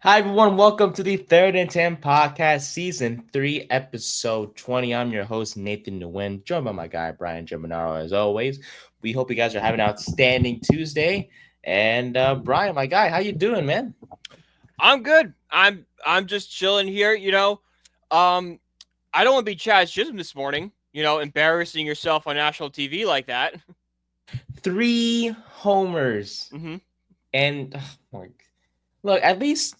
Hi, everyone. Welcome to the Third and 10 podcast, season 3, episode 20. I'm your host, Nathan Nguyen, joined by my guy, Brian Germinaro, as always. We hope you guys are having an outstanding Tuesday. And Brian, my guy, how you doing, man? I'm good. I'm just chilling here. Um, I don't want to be Chaz Chisholm this morning. Embarrassing yourself on national TV like that. 3 homers. hmm And look, at least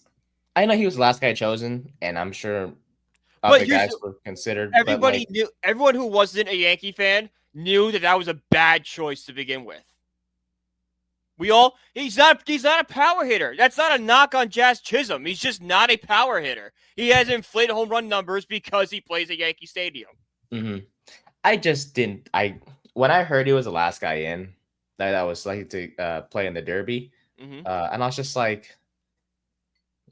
I know he was the last guy chosen, and I'm sure But other here's guys the, were considered, but everybody knew. Everyone who wasn't a Yankee fan knew that was a bad choice to begin with. He's not a power hitter. That's not a knock on Jazz Chisholm. He's just not a power hitter. He has inflated home run numbers because he plays at Yankee Stadium. mhm. I just didn't. When I heard he was the last guy in that was likely to play in the Derby, hmm and I was just like,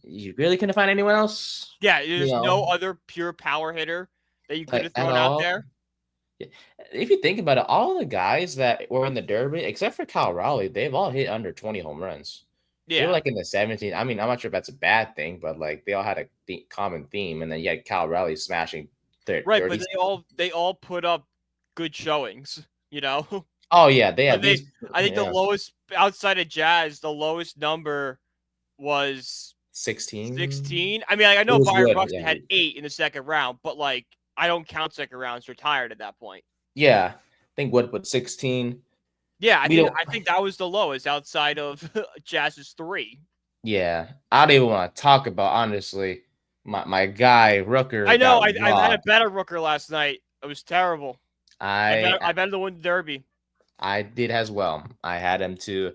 you really couldn't find anyone else, Yeah, you there's no know, other pure power hitter that you could have at thrown out all. there. Yeah. If you think about it, all the guys that were in the Derby, except for Cal Raleigh, they've all hit under 20 home runs. They were Yeah. like in the 17. I mean, I'm not sure if that's a bad thing, but like they all had a common theme, and then you had Cal Raleigh smashing Right, but 30. they all put up good showings, you know? Oh yeah, they I at think least I think the yeah lowest outside of Jazz, the lowest number was 16. 16. I mean, like, I It know was Byron Wood, Buxton yeah. had 8 in the second round, but like I don't count second rounds retired at that point. Yeah, I think Wood put 16. Yeah, I We think don't. I think that was the lowest outside of Jazz's 3. Yeah, I don't even want to talk about honestly. My guy Rooker I know. got I had a robbed. better Rooker last night. It was terrible. I I bet to win the Derby. I did as well. I had him to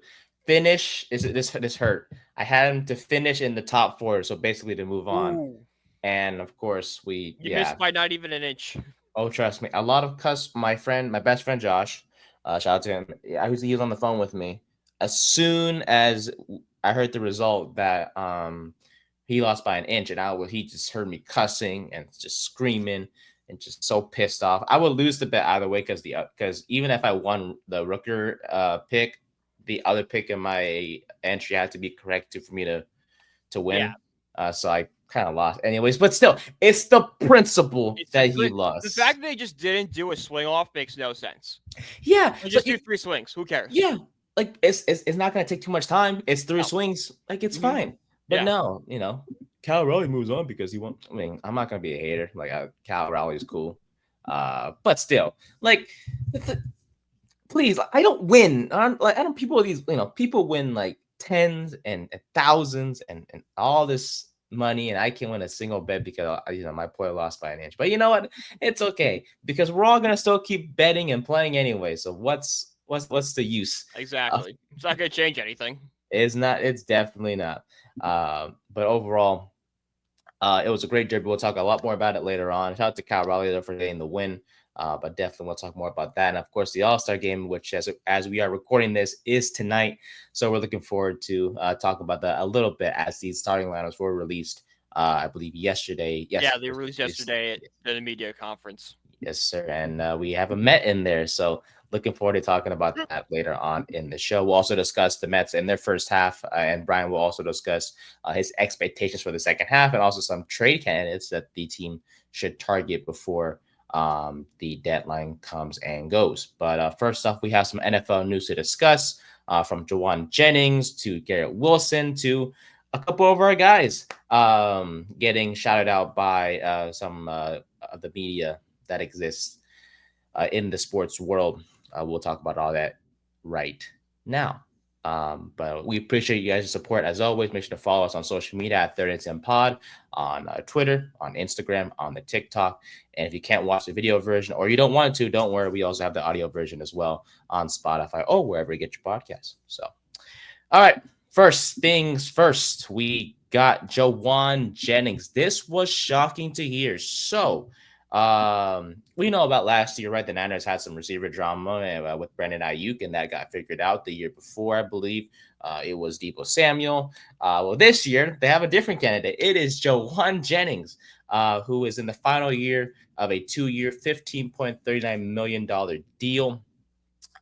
finish. Is it this hurt? I had him to finish in the top 4, so basically to move on. Ooh, And of course, we you yeah. missed by not even an inch. Oh, trust me, a lot of my best friend Josh, shout out to him. Yeah, he was on the phone with me. As soon as I heard the result that he lost by an inch, and he just heard me cussing and just screaming and just so pissed off. I would lose the bet either way because even if I won the Rooker pick, the other pick in my entry had to be correct for me to Yeah, win. So I kind of lost, anyways. But still, it's the principle it's that he the fact lost. that they just didn't do a swing off makes no sense. Yeah. They So just do 3 swings. Who cares? yeah, like it's not gonna take too much time. It's 3 swings. Like it's hmm fine. But Yeah, no, Cal Raleigh moves on because he won't. I mean, I'm not gonna be a hater. Like Cal Raleigh is cool. But still, like, please, I don't win. I don't. People these, people win like tens and thousands and all this money, and I can't win a single bet because my player lost by an inch. But you know what? It's okay because we're all gonna still keep betting and playing anyway. So what's the use? Uh, exactly. It's not gonna change anything. it's not. It's definitely not. But overall, it was a great derby. We'll talk a lot more about it later on. Shout out to Cal Raleigh for getting the win. But definitely we'll talk more about that. And of course, the All Star game, which as we are recording this, is tonight. So we're looking forward to talk about that a little bit as these starting lineups were released. I believe yesterday. Yeah, Yes, they released yesterday at the media conference. yes, sir. And we have a Met in there. So looking forward to talking about that later on in the show. We'll also discuss the Mets in their first half. And Brian will also discuss his expectations for the second half and also some trade candidates that the team should target before the deadline comes and goes. But first off, we have some NFL news to discuss from Jauan Jennings to Garrett Wilson to a couple of our guys getting shouted out by some of the media that exists in the sports world. We'll talk about all that right now. But we appreciate you guys' support as always. Make sure to follow us on social media at 30 Pod on Twitter, on Instagram, on the TikTok. And if you can't watch the video version or you don't want to, don't worry. We also have the audio version as well on Spotify or wherever you get your podcasts. So, all right. First things first, we got Jauan Jennings. This was shocking to hear. So, we know about last year, right? The Niners had some receiver drama with Brandon Ayuk, and that got figured out the year before, I believe. It was Debo Samuel. Well, this year they have a different candidate. It is Jauan Jennings, who is in the final year of a 2-year, $15.39 million deal,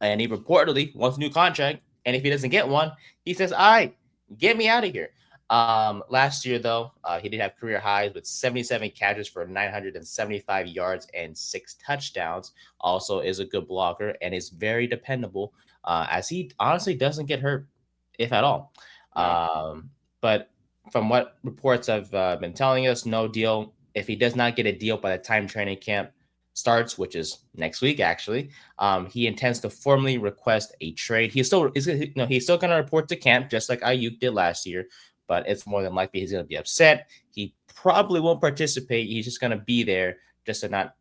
and he reportedly wants a new contract. And if he doesn't get one, he says, "All right, get me out of here." Last year though, he did have career highs with 77 catches for 975 yards and 6 touchdowns. Also, is a good blocker and is very dependable, as he honestly doesn't get hurt, if at all. No. But from what reports have been telling us, no deal. If he does not get a deal by the time training camp starts, which is next week, actually, he intends to formally request a trade. He's still going to report to camp just like Ayuk did last year, but it's more than likely he's going to be upset. He probably won't participate. He's just going to be there just to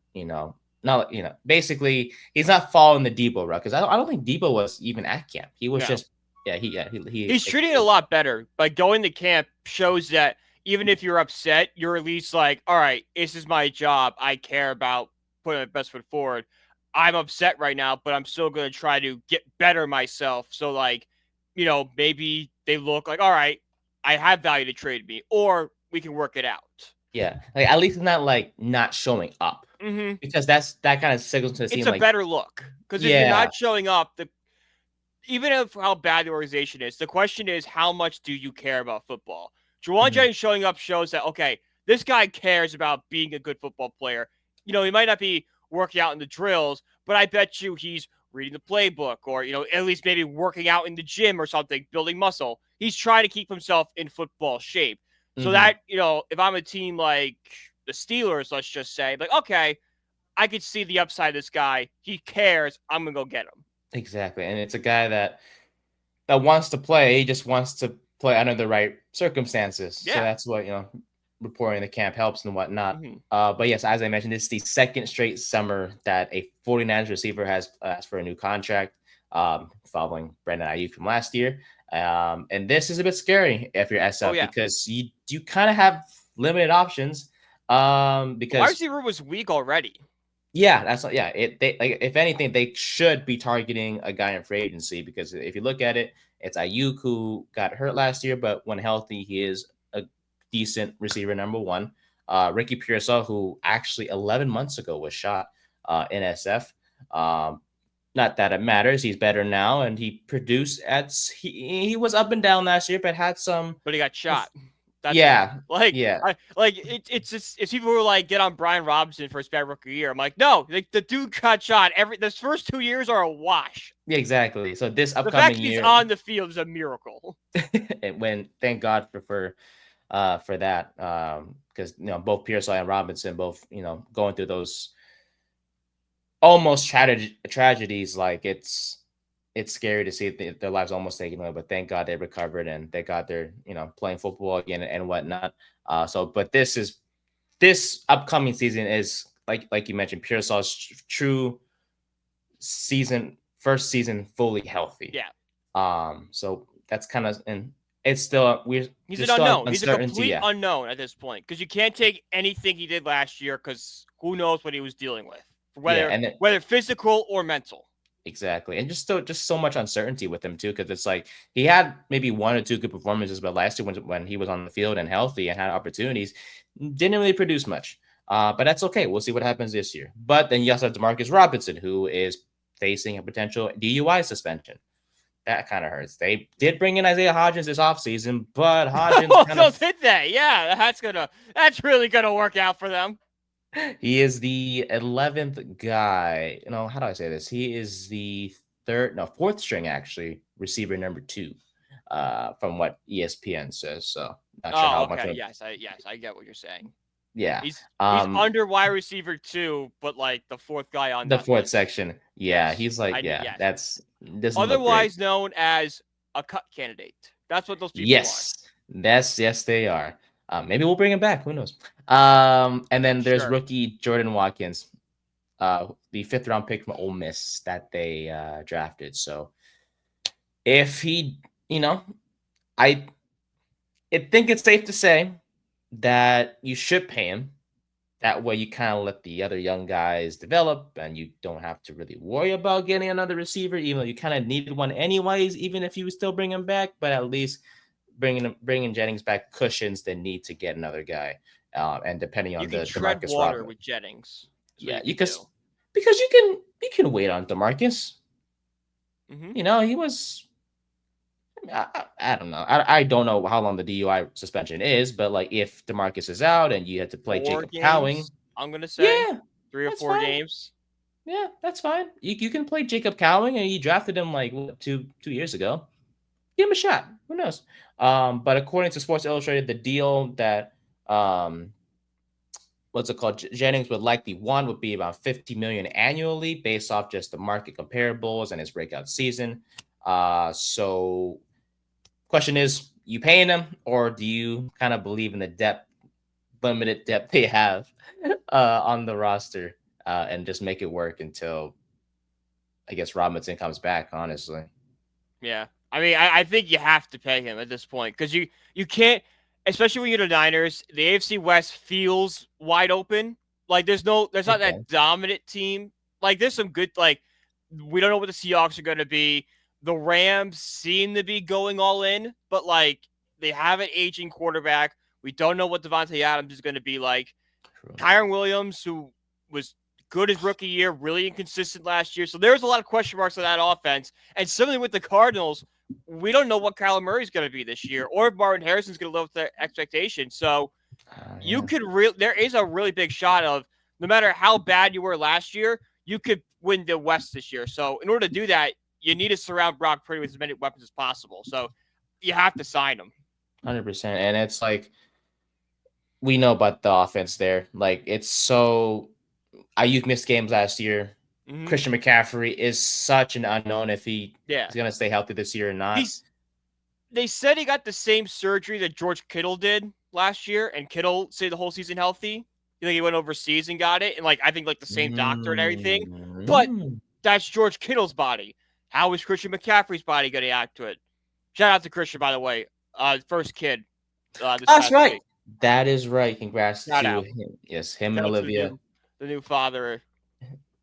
basically he's not following the Debo route, because I don't think Debo was even at camp. He was just he's treating it a lot better. Like, going to camp shows that even if you're upset, you're at least like, all right, this is my job. I care about putting my best foot forward. I'm upset right now, but I'm still going to try to get better myself. So, like, maybe they look like, all right, I have value to trade me, or we can work it out. Yeah, like at least it's not like not showing up, because that kind of signals to the team. It's a better look, because if you're not showing up, even if how bad the organization is, the question is, how much do you care about football? Jauan Jennings showing up shows that, okay, this guy cares about being a good football player. He might not be working out in the drills, but I bet you he's reading the playbook, or, at least maybe working out in the gym or something, building muscle. He's trying to keep himself in football shape. So that, if I'm a team like the Steelers, let's just say, like, okay, I could see the upside of this guy. He cares. I'm going to go get him. Exactly. And it's a guy that wants to play. He just wants to play under the right circumstances. Yeah. So that's what, reporting the camp helps and whatnot. But yes, as I mentioned, this is the second straight summer that a 49ers receiver has asked for a new contract, following Brandon Ayuk from last year. And this is a bit scary if you're SF, because you kind of have limited options. Because wide receiver was weak already. Yeah, if anything, they should be targeting a guy in free agency, because if you look at it, it's Ayuk who got hurt last year, but when healthy, he is a decent receiver, number one. Ricky Pearsall, who actually 11 months ago was shot in SF. Not that it matters. He's better now, and he produced he was up and down last year, but he got shot. It's people who are like, get on Brian Robinson for his bad rookie year. I'm like, no, the dude got shot. Those first 2 years are a wash. Yeah, exactly. So this upcoming the fact year, he's on the field is a miracle. Thank God for that, because both Pearsall and Robinson both going through those almost tragedies. Like, it's scary to see their lives almost taken away, but thank God they recovered and they got their playing football again and whatnot. But this upcoming season is like you mentioned, Pearsall's true first season fully healthy. Yeah. So that's kind of, and it's still he's an unknown. He's a complete unknown at this point, because you can't take anything he did last year, because who knows what he was dealing with, whether physical or mental. Exactly. And just so much uncertainty with him too, because it's like he had maybe 1 or 2 good performances, but last year when he was on the field and healthy and had opportunities, didn't really produce much. But that's okay. We'll see what happens this year. But then you also have Demarcus Robinson, who is facing a potential DUI suspension. That kind of hurts. They did bring in Isaiah Hodgins this offseason, but Hodgins did they? Yeah, that's really gonna work out for them. He is the 11th guy. How do I say this? He is the fourth string, actually, receiver number 2, from what ESPN says. So not sure how much. Yes, I get what you're saying. Yeah, he's under wide receiver 2, but like the fourth guy on the fourth list. Section. Yeah, yes. He's like, that's otherwise known as a cut candidate. That's what those people are. Yes, they are. Maybe we'll bring him back. Who knows? And then there's rookie Jordan Watkins, the 5th round pick from Ole Miss that they drafted. So if he, I think it's safe to say that you should pay him. That way you kind of let the other young guys develop, and you don't have to really worry about getting another receiver, even though you kind of needed one anyways, even if you still bring him back. But at least bringing Jennings back cushions the need to get another guy. And depending on the tread DeMarcus water Robinson with Jennings. Yeah, because you can wait on DeMarcus. He was I don't know. I don't know how long the DUI suspension is, but like if DeMarcus is out and you had to play 4 Jacob Cowing, games, I'm gonna say yeah, 3 or that's 4 fine. games. Yeah, that's fine. You can play Jacob Cowing, and you drafted him like what, two years ago. Give him a shot. Who knows? But according to Sports Illustrated, the deal that what's it called? Jennings would likely want would be about 50 million annually, based off just the market comparables and his breakout season. So question is, you paying him, or do you kind of believe in the limited depth they have on the roster, and just make it work until I guess Robinson comes back? Honestly, Yeah. I mean, I think you have to pay him at this point because you can't, especially when you're the Niners. The AFC West feels wide open. Like there's not okay, that dominant team. Like there's some good. Like we don't know what the Seahawks are going to be. The Rams seem to be going all in, but like they have an aging quarterback. We don't know what Devontae Adams is going to be like. true. Tyrone Williams, who was good his rookie year, really inconsistent last year. So there's a lot of question marks on that offense. And similarly with the Cardinals, we don't know what Kyler Murray's going to be this year, or if Marvin Harrison's going to live up to their expectations. So you Yeah, could there is a really big shot of no matter how bad you were last year, you could win the West this year. So in order to do that, you need to surround Brock Purdy with as many weapons as possible. So you have to sign him. 100%. And it's like we know about the offense there. Like it's so Ayuk missed games last year. Mm-hmm. Christian McCaffrey is such an unknown if he is going to stay healthy this year or not. They said he got the same surgery that George Kittle did last year, and Kittle stayed the whole season healthy. You think he went overseas and got it, and like I think like the same doctor and everything. But that's George Kittle's body. How is Christian McCaffrey's body going to act to it? Shout out to Christian, by the way, first kid. That's right. Week. That is right. Congrats Shout to out. him. Yes, him and Olivia. The new father.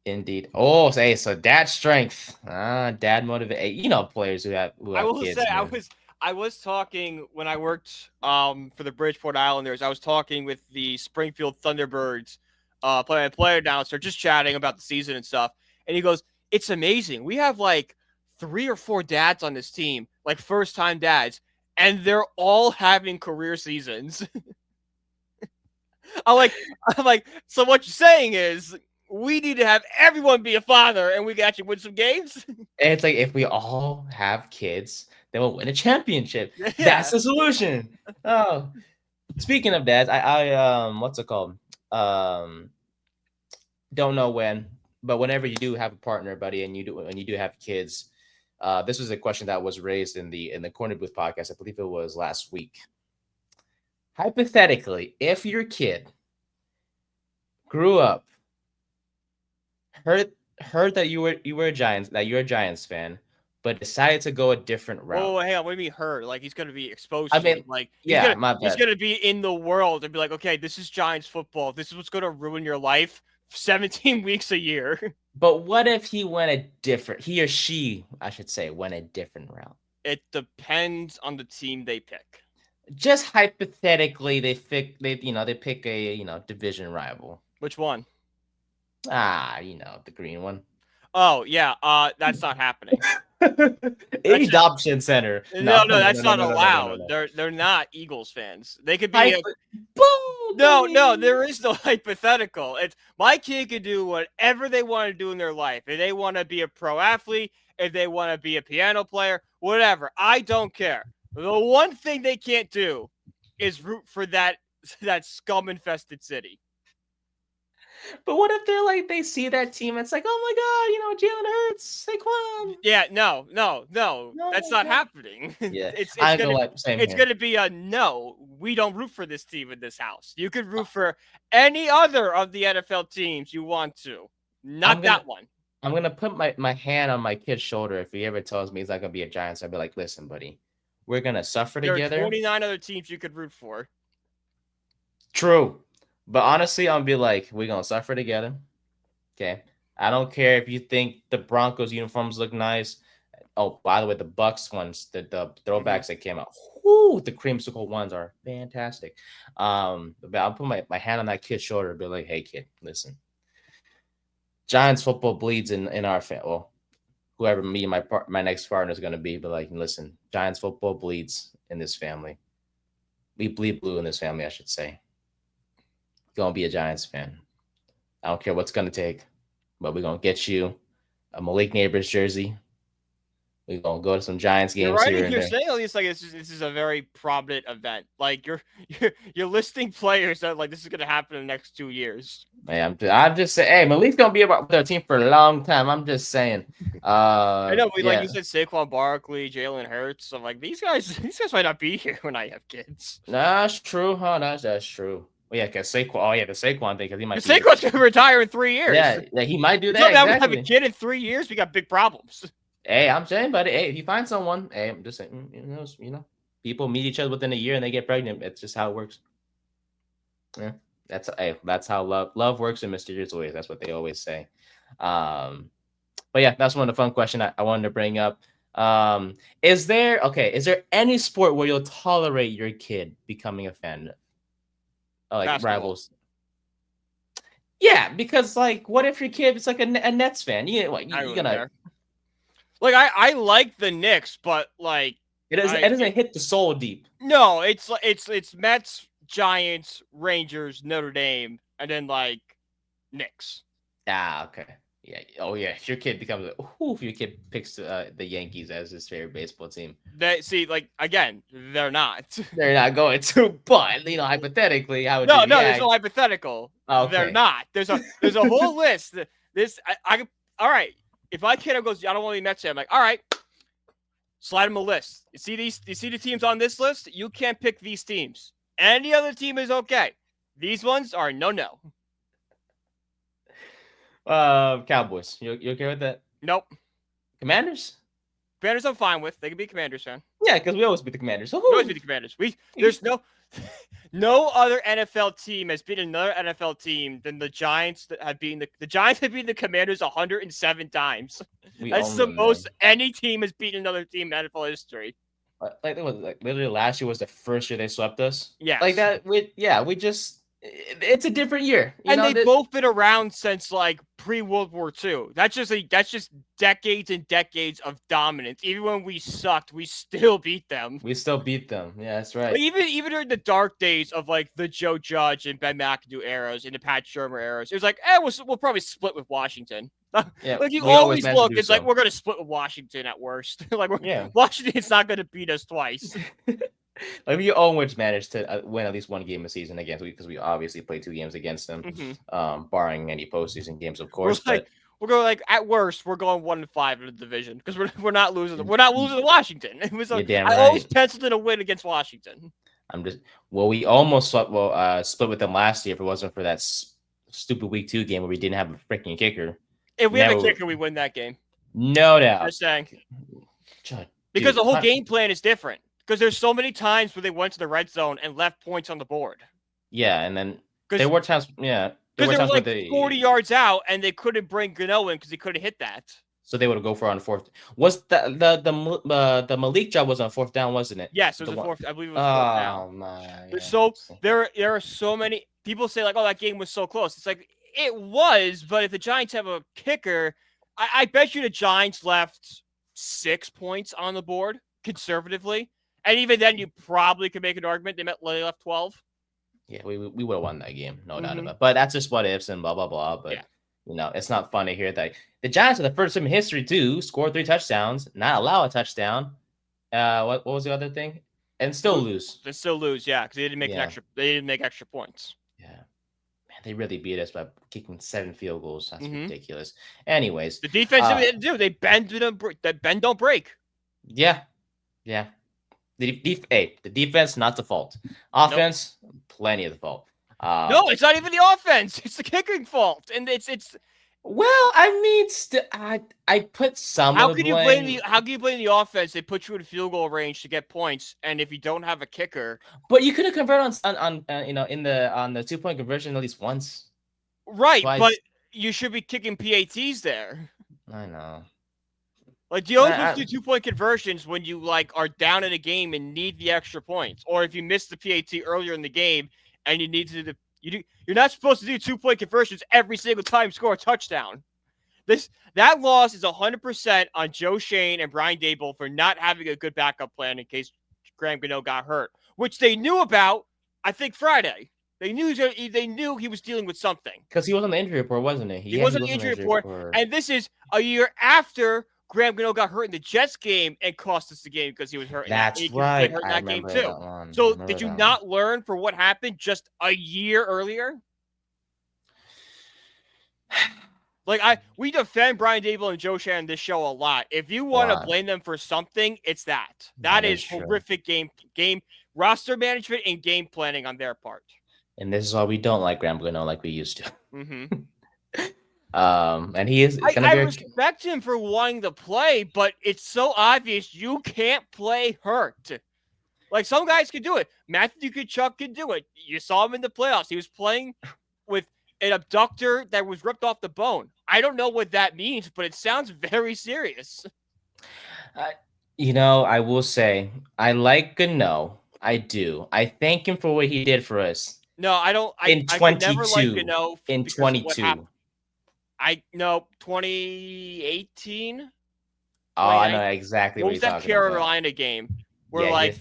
Indeed. Oh, so dad strength. Dad motivate. You know, players who have kids. I will say, I was talking when I worked for the Bridgeport Islanders. I was talking with the Springfield Thunderbirds player announcer, just chatting about the season and stuff. And he goes, "It's amazing. We have like 3 or 4 dads on this team, like first-time dads, and they're all having career seasons." I'm like, so what you're saying is we need to have everyone be a father and we can actually win some games? And it's like, if we all have kids, then we'll win a championship. Yeah. That's the solution. Oh, speaking of dads, I what's it called? Don't know when, but whenever you do have a partner, buddy, and when you do have kids, this was a question that was raised in the Corner Booth podcast. I believe it was last week. Hypothetically, if your kid grew up, heard that you're a Giants fan, but decided to go a different route. Oh, hang on. What do you mean heard? Like he's going to be exposed I to mean, it. Like he's going to be in the world and be like, okay, this is Giants football. This is what's going to ruin your life 17 weeks a year. But what if he or she, I should say, went a different route? It depends on the team they pick. Just hypothetically, they pick a division rival. Which one? The green one. Oh yeah, that's not happening. Adoption center. No, that's not allowed. They're not Eagles fans. They could be. No, there is no hypothetical. It's my kid can do whatever they want to do in their life. If they want to be a pro athlete, if they want to be a piano player, whatever. I don't care. The one thing they can't do is root for that scum-infested city. But what if they're like, they see that team, it's like, oh my God, Jalen Hurts, Saquon. Yeah, no, that's not happening. Yeah, it's going to be a no. We don't root for this team in this house. You could root for any other of the NFL teams you want to, not that one. I'm gonna put my hand on my kid's shoulder if he ever tells me he's not gonna be a Giants. I'll be like, listen, buddy, we're gonna suffer together. There are 29 other teams you could root for. True. But honestly, I'm gonna be like, we're gonna suffer together. Okay. I don't care if you think the Broncos uniforms look nice. Oh, by the way, the Bucks ones, the throwbacks that came out, the creamsicle ones are fantastic. But I'll put my hand on that kid's shoulder and be like, hey kid, listen. Giants football bleeds in our family. Well, whoever me and my next partner is gonna be. But like, listen, Giants football bleeds in this family. We bleed blue in this family, I should say. Gonna be a Giants fan. I don't care what's gonna take, but we're gonna get you a Malik Neighbors jersey. We're gonna go to some Giants You're games here writing, and you're there. saying at least like this is a very prominent event. Like you're listing players that like this is gonna happen in the next 2 years. Man, I'm just saying, hey, Malik's gonna be about their team for a long time. I'm just saying. I know, like Yeah. you said, Saquon Barkley, Jalen Hurts. So like these guys might not be here when I have kids. That's true, huh? That's true. Well, yeah, because Saquon. Oh yeah, the Saquon thing, because he might. Saquon's gonna retire in 3 years. Yeah, he might do that. So now we Exactly. have a kid in 3 years. We got big problems. Hey, I'm saying, buddy. Hey, if you find someone, hey, I'm just saying, people meet each other within a year and they get pregnant. It's just how it works. Yeah, that's how love works in mysterious ways. That's what they always say. But yeah, that's one of the fun questions I wanted to bring up. Is there any sport where you'll tolerate your kid becoming a fan? Like Basketball. Rivals. Yeah, because like, what if your kid is like a Nets fan? You gonna care. Like I like the Knicks, but like it doesn't hit the soul deep. No, it's Mets, Giants, Rangers, Notre Dame, and then like Knicks. Ah, okay. Yeah. Oh, yeah. If your kid becomes if your kid picks the Yankees as his favorite baseball team, like again, they're not. They're not going to. But hypothetically, how would no, you react? there's no hypothetical. Okay. They're not. There's a whole list. All right. If my kid goes, I don't want to be Mets fan, I'm like, all right, slide him a list. You see the teams on this list? You can't pick these teams. Any other team is okay. These ones are no. Cowboys. You okay with that? Nope. Commanders? Commanders I'm fine with. They can be Commanders fan. Yeah, because we always beat the Commanders. We always beat the Commanders. There's no other NFL team has beaten another NFL team than the Giants that have beaten the Giants have beaten the Commanders 107 times. That's the most any team has beaten another team in NFL history. Like it was literally last year was the first year they swept us. Yeah, like that. We just. It's a different year, they've both been around since like pre-World War II. That's just decades and decades of dominance. Even when we sucked, we still beat them. Yeah, that's right. Like, even during the dark days of like the Joe Judge and Ben McAdoo eras and the Pat Shermer eras, it was like, we'll probably split with Washington. Yeah, like you always look, it's like we're gonna split with Washington at worst. Washington's not gonna beat us twice. Like we always managed to win at least one game a season against, because we obviously played 2 games against them, barring any postseason games, of course. We're going like at worst we're going 1-5 in the division because we're not losing. We're not losing to Washington. It was I always penciled in a win against Washington. We almost split with them last year if it wasn't for that stupid week 2 game where we didn't have a freaking kicker. If we have a kicker, we win that game. No doubt. Just saying. Because the whole game plan is different. Because there's so many times where they went to the red zone and left points on the board. Yeah, and then there were times, because they were like 40 yards out and they couldn't bring Nguyen because he couldn't hit that. So they would go for on 4th. Was the Malik job was on 4th down, wasn't it? Yes, it was a 4th. I believe it was 4th down. Oh my! So there are so many people say like, oh, that game was so close. It's like it was, but if the Giants have a kicker, I bet you the Giants left 6 points on the board conservatively. And even then, you probably could make an argument they left 12. Yeah, we would have won that game, no doubt about it. But that's just what ifs and blah, blah, blah. But, it's not fun to hear that. The Giants are the first team in history to score 3 touchdowns, not allow a touchdown. What was the other thing? And still lose. They still lose, yeah, because they didn't make They didn't make extra points. Yeah. Man, they really beat us by kicking 7 field goals. That's ridiculous. Anyways. The defense, they bend, don't break. Yeah. Yeah. The defense, not the fault. Offense, plenty of the fault. No, it's not even the offense. It's the kicking fault, and it's. Well, I mean, I put some. How can you blame the offense? They put you in field goal range to get points, and if you don't have a kicker, but you could have converted on on the 2-point conversion at least once. Right, twice. But you should be kicking PATs there. I know. Like, you always do 2-point conversions when you are down in a game and need the extra points, or if you missed the PAT earlier in the game and you need to you're not supposed to do 2-point conversions every single time you score a touchdown. That loss is 100% on Joe Shane and Brian Daboll for not having a good backup plan in case Graham Gano got hurt, which they knew about, I think, Friday. They knew he was dealing with something. Because he was on the injury report, wasn't he? He wasn't on the injury report. And this is a year after Graham Gano got hurt in the Jets game and cost us the game because he was hurt. That's right. Hurt in that game too. So did you not learn for what happened just a year earlier? Like we defend Brian Daboll and Joe Shane on this show a lot. If you want to blame them for something, it's that. That is horrific game roster management and game planning on their part. And this is why we don't like Graham Gano like we used to. And he is. I respect him for wanting to play, but it's so obvious you can't play hurt. Like some guys can do it. Matthew Tkachuk can do it. You saw him in the playoffs. He was playing with an abductor that was ripped off the bone. I don't know what that means, but it sounds very serious. I will say I like Gano. I do. I thank him for what he did for us. No, I don't. In 22. In 22. 2018. Oh, I know exactly what you're talking about. What was that Carolina game where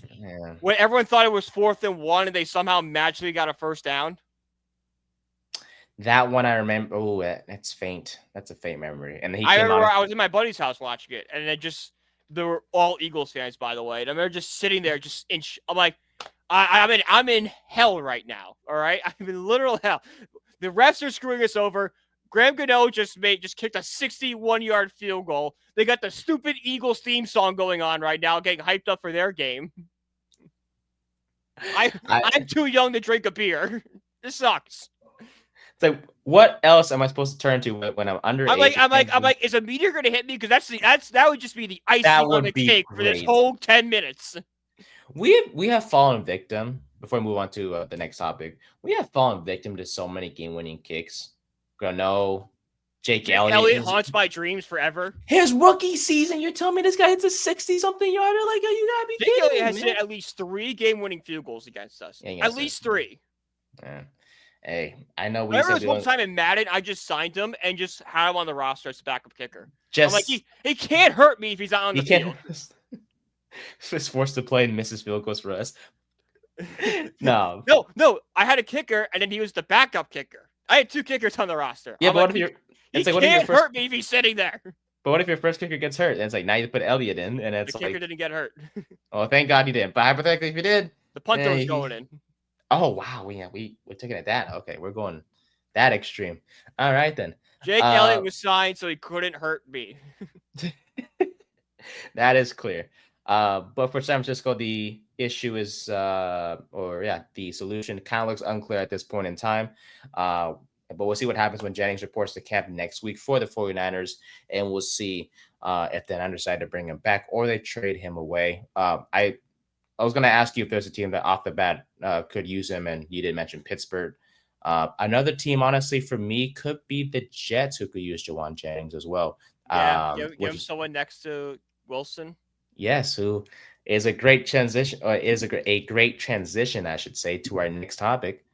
when everyone thought it was 4th and 1 and they somehow magically got a first down? That one I remember. Oh, that's faint. That's a faint memory. And I remember I was in my buddy's house watching it, and they were all Eagles fans, by the way. And I remember just sitting there, I'm like, I'm in hell right now. All right, I'm in literal hell. The refs are screwing us over. Graham Gano just kicked a 61-yard field goal. They got the stupid Eagles theme song going on right now, getting hyped up for their game. I'm too young to drink a beer. This sucks. It's like, what else am I supposed to turn to when I'm under? I'm like, is a meteor going to hit me? Because that would just be the icing on the cake for this whole 10 minutes. We have fallen victim. Before we move on to the next topic, we have fallen victim to so many game-winning kicks. Gano, Jake Elliott haunts my dreams forever. His rookie season, you're telling me this guy hits a 60-something yarder? Like, you gotta be kidding me. Jake Elliott has hit at least 3 game-winning field goals against us. At least 3. Yeah. Hey, I know we. There was one time in Madden, I just signed him and just had him on the roster as a backup kicker. I'm like, he can't hurt me if he's not on the field. Just forced to play and misses field goals for us. No. I had a kicker, and then he was the backup kicker. I had 2 kickers on the roster. Yeah, but what if he can't hurt me if he's sitting there. But what if your first kicker gets hurt? And it's like, now you put Elliott in, and it's the kicker didn't get hurt. Oh, thank God he didn't. But hypothetically, if he did, the punter was going in. Oh wow, we're taking it that. Okay, we're going that extreme. All right then. Jake Elliott was signed, so he couldn't hurt me. That is clear. But for San Francisco, the issue is, the solution kind of looks unclear at this point in time. But we'll see what happens when Jennings reports to camp next week for the 49ers, and we'll see if they decide to bring him back or they trade him away. I was going to ask you if there's a team that off the bat could use him, and you did mention Pittsburgh. Another team, honestly, for me, could be the Jets, who could use Jauan Jennings as well. Yeah, give him someone next to Wilson. Yes, who is a great transition, or is a great transition, I should say, to our next topic,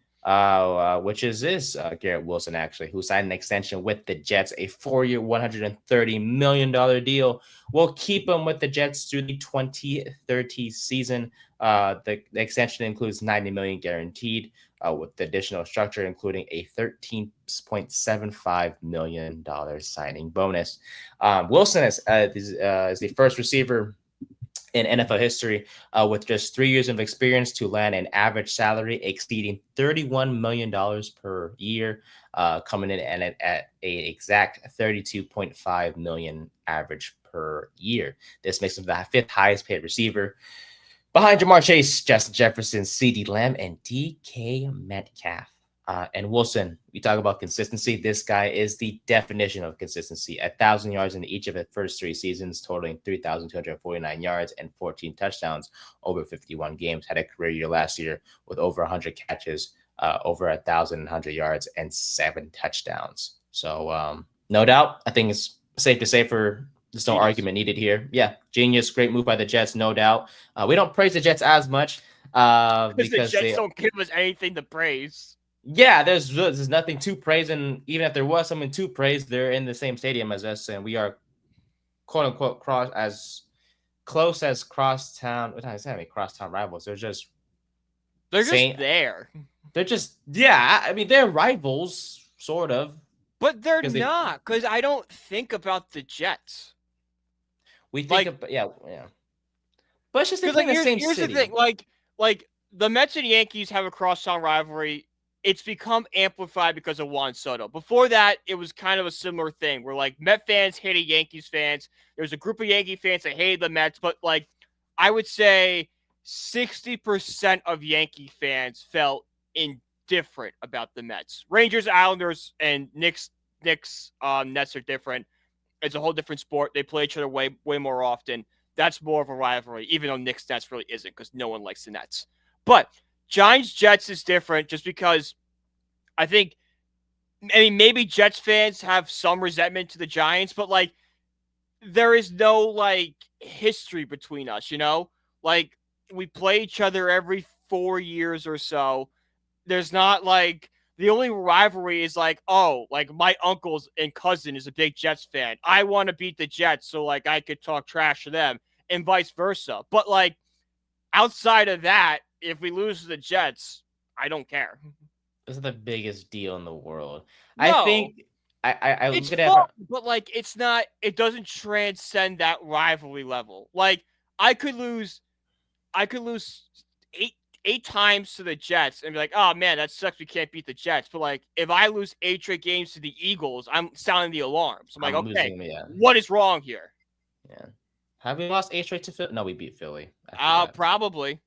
which is this Garrett Wilson, actually, who signed an extension with the Jets, a 4-year, $130 million deal. Will keep him with the Jets through the 2030 season. The extension includes $90 million guaranteed, with the additional structure including a $13.75 million signing bonus. Wilson is the first receiver in NFL history with just 3 years of experience to land an average salary exceeding $31 million per year, coming in at an exact $32.5 million average per year. This makes him the 5th highest paid receiver behind Jamar Chase, Justin Jefferson, CeeDee Lamb, and DK Metcalf. And Wilson, we talk about consistency. This guy is the definition of consistency. 1,000 yards in each of the first 3 seasons, totaling 3,249 yards and 14 touchdowns over 51 games. Had a career year last year with over 100 catches, over 1,100 yards, and 7 touchdowns. So no doubt, I think it's safe to say there's no argument needed here. Yeah, genius, great move by the Jets, no doubt. We don't praise the Jets as much because the Jets don't give us anything to praise. Yeah, there's nothing to praise, and even if there was something to praise, they're in the same stadium as us, and we are quote unquote close as crosstown. What did I say? Crosstown rivals. They're just Same. there. They're just yeah. I mean, they're rivals, sort of, But they're because they not, because I don't think about the Jets. we think Like, of yeah. But it's just they because play in the same here's the thing, city. like the Mets and Yankees have a crosstown rivalry. It's become amplified because of Juan Soto. Before that, it was kind of a similar thing where like Met fans hated Yankees fans. There was a group of Yankee fans that hated the Mets, but like I would say 60% of Yankee fans felt indifferent about the Mets. Rangers, Islanders, and Knicks, Nets are different. It's a whole different sport. They play each other way more often. That's more of a rivalry, even though Knicks Nets really isn't because no one likes the Nets. But Giants Jets is different just because I mean, maybe Jets fans have some resentment to the Giants, but like there is no like history between us, you know? Like we play each other every 4 years or so. There's not like the only rivalry is like, oh, like my uncle's and cousin is a big Jets fan. I want to beat the Jets so like I could talk trash to them and vice versa. But like outside of that, if we lose to the Jets, I don't care. This is the biggest deal in the world. I No, think I it's look at fun, it. but like it's not. It doesn't transcend that rivalry level. Like I could lose. I could lose eight times to the Jets and be like, oh man, that sucks. We can't beat the Jets. But like, if I lose 8 straight games to the Eagles, I'm sounding the alarms. I'm like, I'm okay, losing. Yeah, what is wrong here? yeah. Have we lost 8 straight to Philly? No, we beat Philly. I forgot. Probably.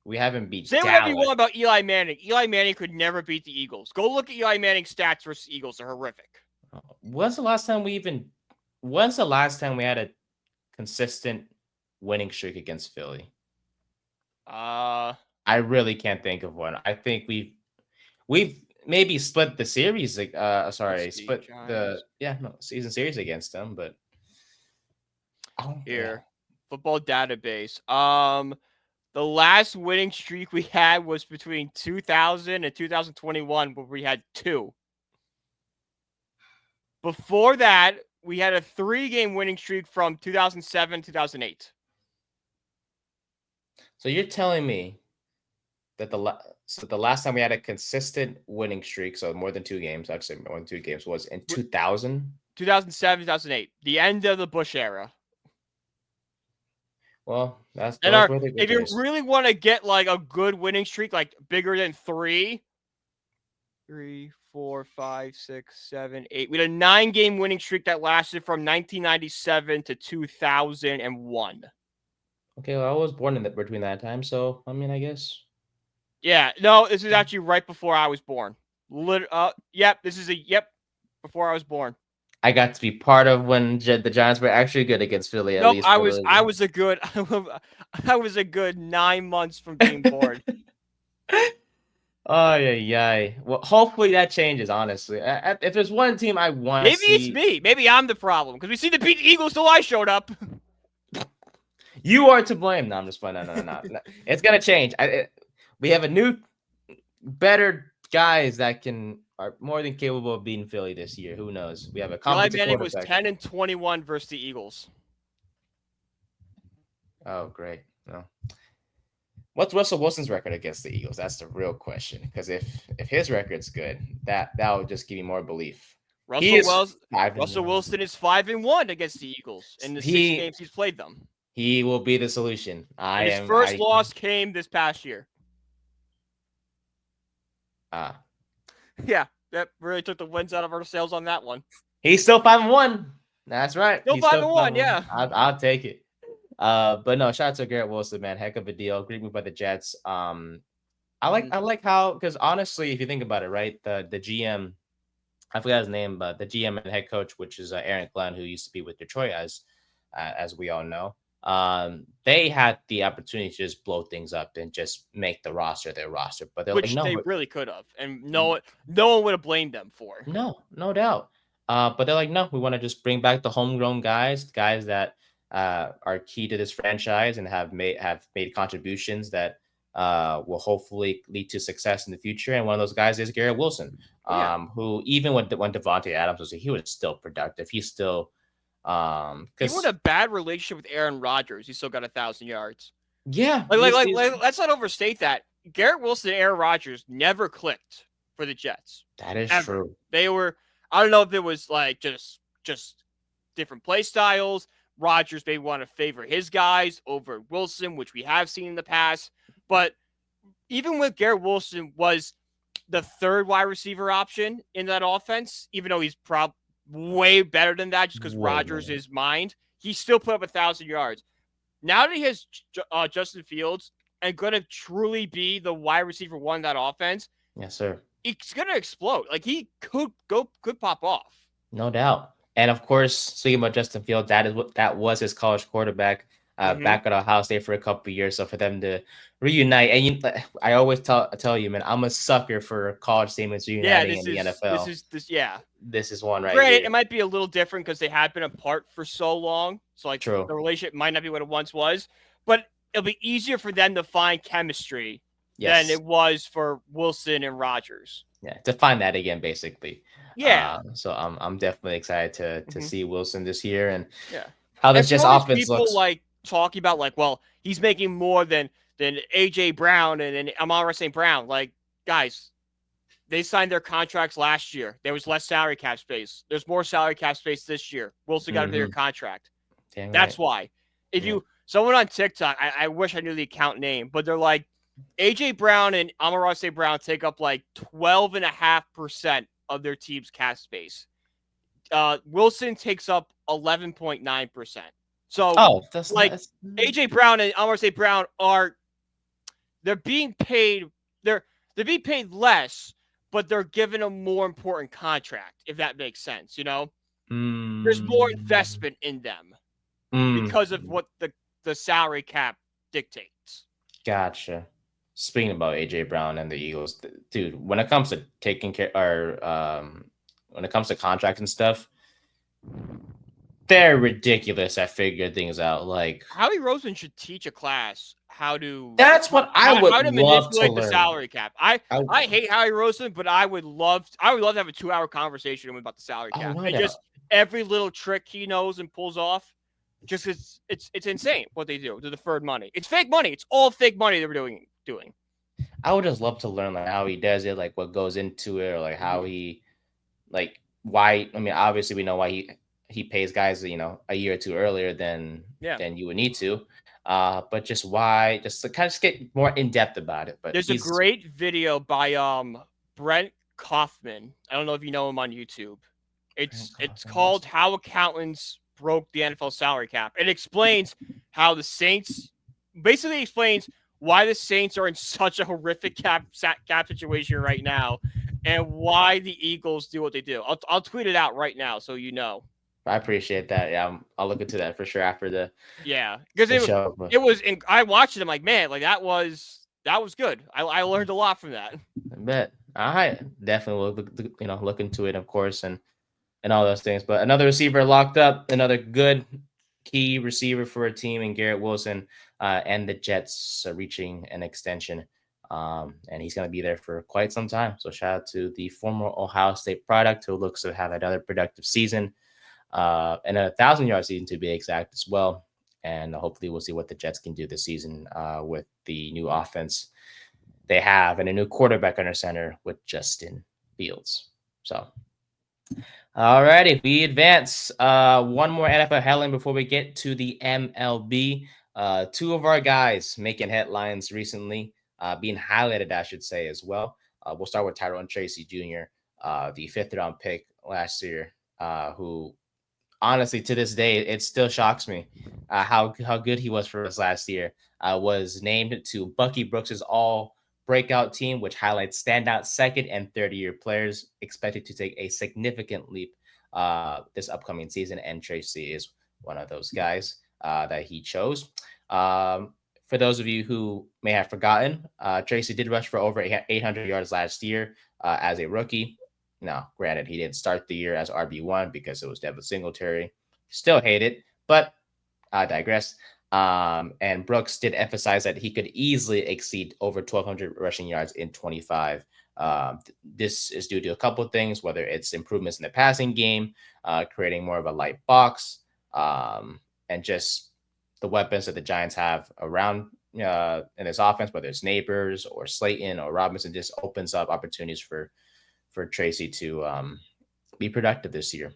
We haven't beat Say whatever you Dallas. want about Eli Manning. Eli Manning could never beat the Eagles. Go look at Eli Manning's stats versus Eagles. They're horrific. When's the last time we even? When's the last time we had a consistent winning streak against Philly? Uh, I really can't think of one. I think we've maybe split the series. let's Sorry, see, split the Giants. season series against them, but yeah. Here, football database. The last winning streak we had was between 2000 and 2021, where we had 2. Before that, we had a 3-game winning streak from 2007 2008. So you're telling me that the last time we had a consistent winning streak, so more than 2 games, actually more than 2 games, was in 2000. 2007 2008, the end of the Bush era. Well, those were the good if you days. really want to get like a good winning streak, like bigger than 3, 4, 5, 6, 7, 8. We had a 9-game winning streak that lasted from 1997 to 2001. Okay, well, I was born in between that time, so I mean, I guess. Yeah, no, this is actually right before I was born. Yep, before I was born. I got to be part of when the Giants were actually good against Philly, at Nope, least I for was the. I was a good I was a good 9 months from being born. Oh yeah. Well, hopefully that changes. Honestly, if there's one team I want to Maybe it's see, me. Maybe I'm the problem because we seem to beat the Eagles till I showed up. you are to blame. No, I'm just playing. No. It's gonna change. We have a new, better guys that are more than capable of beating Philly this year. Who knows? We have a Eli competent Manning was quarterback. 10-21 versus the Eagles. Oh, great. No. What's Russell Wilson's record against the Eagles? That's the real question. Because if his record's good, that would just give me more belief. He is Russell Wilson is 5-1 against the Eagles in the 6 games he's played them. He will be the solution. And his first loss came this past year. Yeah, that really took the wins out of our sails on that one. He's still 5-1. That's right. Still 5-1, yeah. I'll take it. But no, shout out to Garrett Wilson, man. Heck of a deal. Great move by the Jets. I like how, because honestly, if you think about it, right, the GM, I forgot his name, but the GM and head coach, which is Aaron Glenn, who used to be with Detroit, as we all know. They had the opportunity to just blow things up and just make the roster their roster, but which like, no, they really could have, and no one would have blamed them for. No doubt. But they're like, no, we want to just bring back the homegrown guys that are key to this franchise and have made contributions that will hopefully lead to success in the future. And one of those guys is Garrett Wilson, who even when Devontae Adams was here, he was still productive. He's still even with a bad relationship with Aaron Rodgers, he still got 1,000 yards. Yeah, like let's not overstate that. Garrett Wilson and Aaron Rodgers never clicked for the Jets. That is ever. true. They were, I don't know if it was like just different play styles. Rodgers may want to favor his guys over Wilson, which we have seen in the past. But even with Garrett Wilson was the third wide receiver option in that offense, even though he's way better than that just because Rodgers is mined, he still put up 1,000 yards. Now that he has Justin Fields and going to truly be the wide receiver one in that offense, yes, sir, it's going to explode. Like he could pop off. No doubt. And of course, speaking about Justin Fields, that was his college quarterback back at Ohio State for a couple of years. So for them to reunite, and I always tell you, man, I'm a sucker for college teammates reuniting in the NFL. This is one right Granted, here. It might be a little different because they had been apart for so long. So like the relationship might not be what it once was, but it'll be easier for them to find chemistry than it was for Wilson and Rodgers. Yeah, to find that again, basically. Yeah. So I'm definitely excited to see Wilson this year and how this just offense people looks. Like talking about like, well, he's making more than AJ Brown and Amon-Ra St. Brown. Like, guys, they signed their contracts last year. There was less salary cap space. There's more salary cap space this year. Wilson got a bigger contract. That's why. If someone on TikTok, I wish I knew the account name, but they're like, AJ Brown and Amon-Ra St. Brown take up like 12.5% of their team's cap space. Wilson takes up 11.9%. So, AJ Brown and Amon-Ra St. Brown they're being paid. They're being paid less, but they're given a more important contract, if that makes sense. There's more investment in them because of what the salary cap dictates. Gotcha. Speaking about AJ Brown and the Eagles, dude, when it comes to taking care or when it comes to contracts and stuff, they're ridiculous at figuring things out. Like Howie Roseman should teach a class how to. That's what I would love to learn. The salary cap. I hate Howie Roseman, but I would love to have a 2-hour conversation with him about the salary cap and just every little trick he knows and pulls off. Just it's insane what they do. The deferred money. It's fake money. It's all fake money they were doing. I would just love to learn like how he does it, like what goes into it, or like how he, like why. I mean, obviously we know why he pays guys, a year or two earlier than you would need to, but just why, just to kind of get more in depth about it. But there's a great video by Brent Kaufman. I don't know if you know him on YouTube. It's called "How Accountants Broke the NFL Salary Cap." It explains how the Saints basically explains why the Saints are in such a horrific cap situation right now, and why the Eagles do what they do. I'll tweet it out right now so you know. I appreciate that. Yeah, I'll look into that for sure after the because it was. I watched it. I'm like, man, like that was good. I learned a lot from that. I bet. I definitely will look into it, of course, and all those things. But another receiver locked up, another good key receiver for a team in Garrett Wilson, and the Jets are reaching an extension, and he's going to be there for quite some time. So shout out to the former Ohio State product who looks to have another productive season, and a 1,000-yard season to be exact as well. And hopefully we'll see what the Jets can do this season with the new offense they have and a new quarterback under center with Justin Fields. So, all righty, we advance. One more NFL headline before we get to the MLB. Two of our guys making headlines recently, being highlighted, I should say, as well. We'll start with Tyrone Tracy Jr., the 5th-round pick last year, who honestly, to this day, it still shocks me how good he was for us last year. Was named to Bucky Brooks's all breakout team, which highlights standout second and third-year players expected to take a significant leap this upcoming season. And Tracy is one of those guys that he chose. For those of you who may have forgotten, Tracy did rush for over 800 yards last year as a rookie. Now, granted, he didn't start the year as RB1 because it was Devin Singletary. Still hate it, but I digress. And Brooks did emphasize that he could easily exceed over 1,200 rushing yards in 25. This is due to a couple of things, whether it's improvements in the passing game, creating more of a light box, and just the weapons that the Giants have around in this offense, whether it's Neighbors or Slayton or Robinson, just opens up opportunities for Tracy to be productive this year,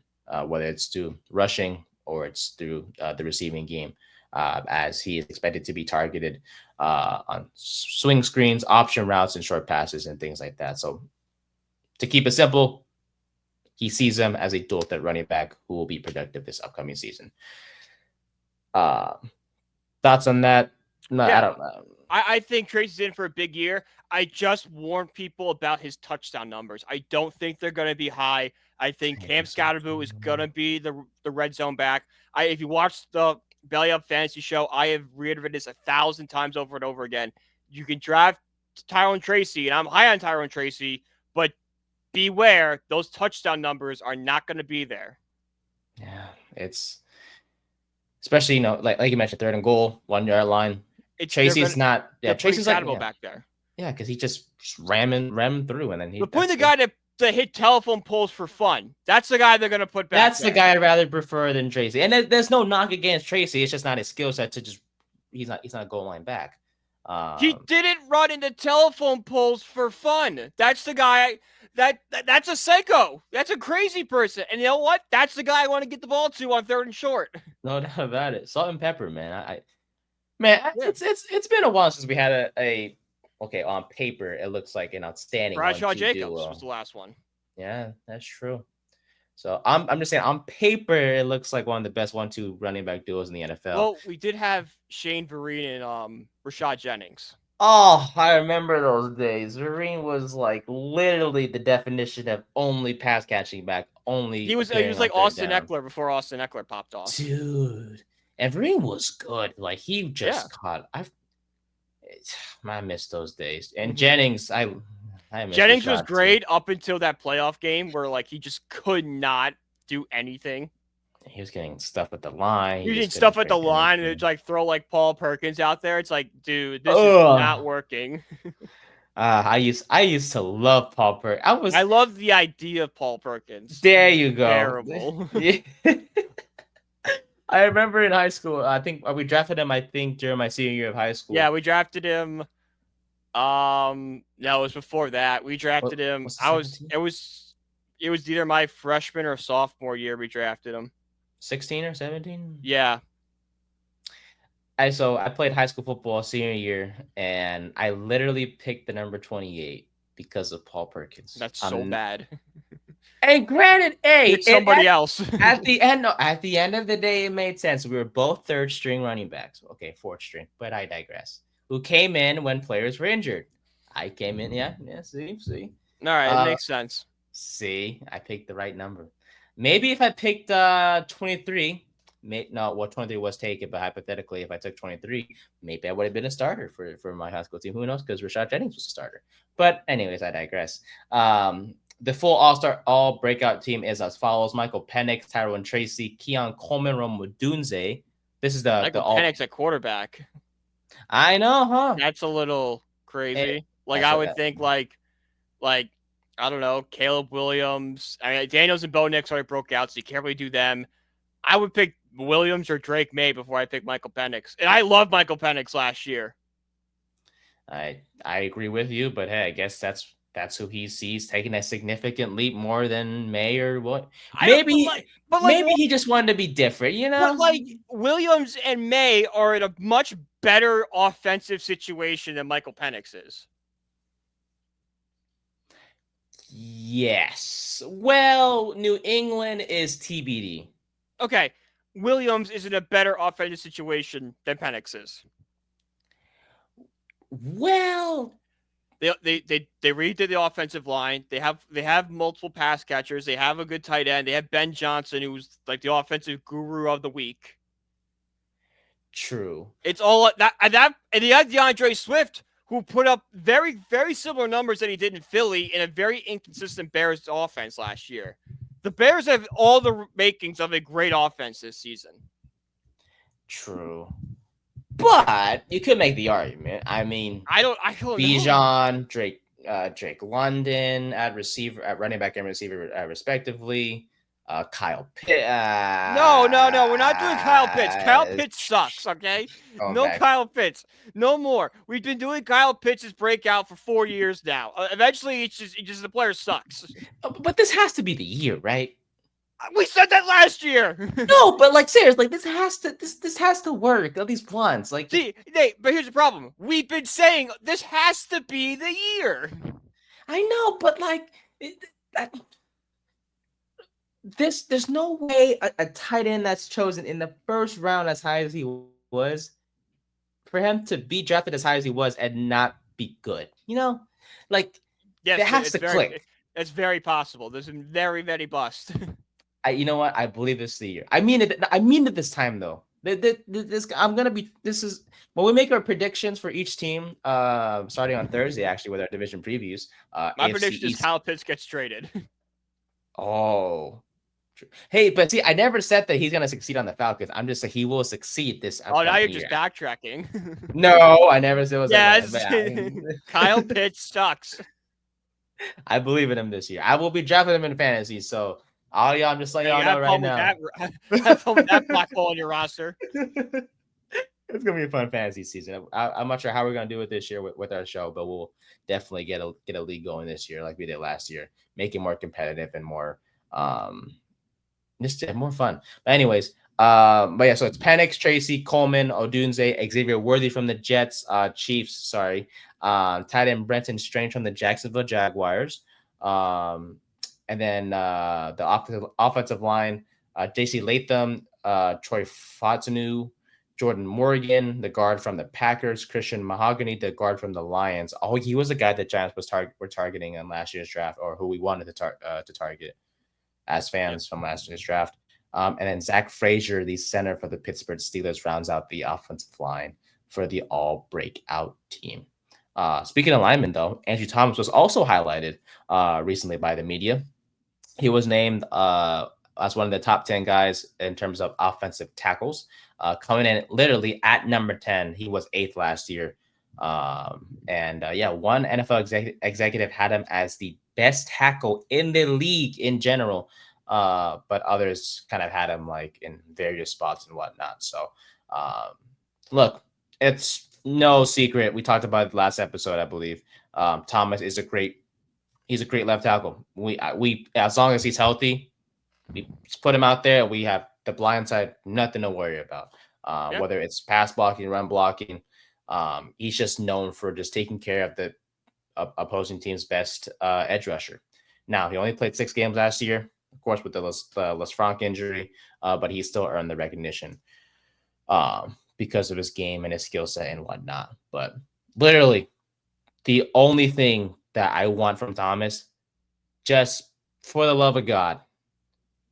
whether it's through rushing or it's through the receiving game, as he is expected to be targeted on swing screens, option routes, and short passes and things like that. So to keep it simple, he sees him as a dual threat running back who will be productive this upcoming season. Thoughts on that? No, yeah. I don't know. I think Tracy's in for a big year. I just warned people about his touchdown numbers. I don't think they're going to be high. I think Cam Scatterboo is going to be the red zone back. If you watch the Belly Up Fantasy Show, I have reiterated this 1,000 times over and over again. You can draft Tyrone Tracy, and I'm high on Tyrone Tracy, but beware, those touchdown numbers are not going to be there. Yeah, it's especially, like you mentioned, 3rd and goal, 1 yard line. Tracy's not. Yeah, Tracy's like back there. Yeah, because he just ramming through, and then he. But putting the guy to hit telephone poles for fun, that's the guy they're gonna put back. That's the guy I'd rather prefer than Tracy. And there's no knock against Tracy. It's just not his skill set to just. He's not a goal line back. He didn't run into telephone poles for fun. That's the guy. That's a psycho. That's a crazy person. And you know what? That's the guy I want to get the ball to on 3rd and short. No doubt about it. Salt and pepper, man. It's been a while since we had a okay, on paper it looks like an outstanding Bradshaw Jacobs duo. was the last one. Yeah, that's true. So I'm just saying, on paper it looks like one of the best 1-2 running back duos in the NFL. Well, we did have Shane Vereen and Jauan Jennings. Oh, I remember those days. Vereen was like literally the definition of only pass catching back. He was like Austin Eckler before Austin Eckler popped off. Dude. And Vereen was good. Like, he just caught. I miss those days. And Jennings, I miss Jennings was great up until that playoff game where like he just could not do anything. He was getting stuff at the line. He was getting stuff at the line, and it's like throw like Paul Perkins out there. It's like, dude, this is not working. I used to love Paul Perkins. I love the idea of Paul Perkins. There you go. Terrible. I remember in high school, I think we drafted him, during my senior year of high school. Yeah, we drafted him. No, it was before that. We drafted him. It was either my freshman or sophomore year we drafted him. 16 or 17? Yeah. I played high school football senior year, and I literally picked the number 28 because of Paul Perkins. That's so bad. And granted, it's somebody else. At the end of the day, it made sense. We were both 3rd string running backs. Okay, 4th string, but I digress. Who came in when players were injured? I came in, yeah. See. All right, it makes sense. See, I picked the right number. Maybe if I picked 23, 23 was taken, but hypothetically, if I took 23, maybe I would have been a starter for my high school team. Who knows? Because Jauan Jennings was a starter. But anyways, I digress. The full all breakout team is as follows: Michael Penix, Tyrone Tracy, Keon Coleman, Rome Dunze. This is the Penix at quarterback. I know, huh? That's a little crazy. I would think like I don't know, Caleb Williams. I mean, Daniels and Bo Nix already broke out, so you can't really do them. I would pick Williams or Drake May before I pick Michael Penix. And I love Michael Penix last year. I agree with you, but hey, I guess that's who he sees taking a significant leap more than May or what. Maybe he just wanted to be different, you know? But like Williams and May are in a much better offensive situation than Michael Penix is. Yes. Well, New England is TBD. Okay. Williams is in a better offensive situation than Penix is. Well, they redid the offensive line. They have multiple pass catchers. They have a good tight end. They have Ben Johnson, who's like the offensive guru of the week. True. It's all that and they had DeAndre Swift, who put up very, very similar numbers that he did in Philly in a very inconsistent Bears offense last year. The Bears have all the makings of a great offense this season. True. But you could make the argument. I mean, I don't know. Bijan, Drake London at running back and receiver, respectively. Kyle Pitts. No, we're not doing Kyle Pitts. Kyle Pitts sucks, okay? No Kyle Pitts. No more. We've been doing Kyle Pitts' breakout for 4 years now. Eventually, it's just the player sucks. But this has to be the year, right? We said that last year. No, but like seriously, this has to work at least once. Like, see, but here's the problem. We've been saying this has to be the year. I know, but like, there's no way a tight end that's chosen in the first round as high as he was, for him to be drafted as high as he was and not be good. You know, like, yes, it has to click. It's very possible. There's some very, very bust. You know what? I believe this is the year. I mean it this time though. This is when we make our predictions for each team, starting on Thursday, actually, with our division previews. My prediction is Kyle Pitts gets traded. Oh. Hey, but see, I never said that he's gonna succeed on the Falcons. I'm just saying he will succeed this. Oh, now you're just backtracking. No, I never said it was. Yes, Kyle Pitts sucks. I believe in him this year. I will be drafting him in fantasy, so all y'all, I'm just letting y'all know right now. Have fun with that black hole on your roster. It's gonna be a fun fantasy season. I'm not sure how we're gonna do it this year with our show, but we'll definitely get a league going this year, like we did last year, make it more competitive and more just more fun. But anyways, but yeah, so it's Penix, Tracy, Coleman, Odunze, Xavier Worthy from the Jets, Chiefs, sorry, tight end Brenton Strange from the Jacksonville Jaguars, and then the offensive line, J.C. Latham, Troy Fautanu, Jordan Morgan, the guard from the Packers, Christian Mahogany, the guard from the Lions. Oh, he was the guy that Giants were targeting in last year's draft, or who we wanted to target as fans from last year's draft. And then Zach Frazier, the center for the Pittsburgh Steelers, rounds out the offensive line for the all breakout team. Speaking of linemen, though, Andrew Thomas was also highlighted recently by the media. He was named as one of the top 10 guys in terms of offensive tackles, coming in literally at number 10. He was 8th last year. One NFL executive had him as the best tackle in the league in general, but others kind of had him like in various spots and whatnot. So, look, it's no secret. We talked about it last episode, I believe. Thomas is he's a great left tackle. We as long as he's healthy, we just put him out there. We have the blind side, nothing to worry about. Whether it's pass blocking, run blocking, he's just known for just taking care of the opposing team's best edge rusher. Now, he only played 6 games last year, of course, with the Les Franck injury, but he still earned the recognition because of his game and his skill set and whatnot. But literally, the only thing that I want from Thomas, just for the love of God,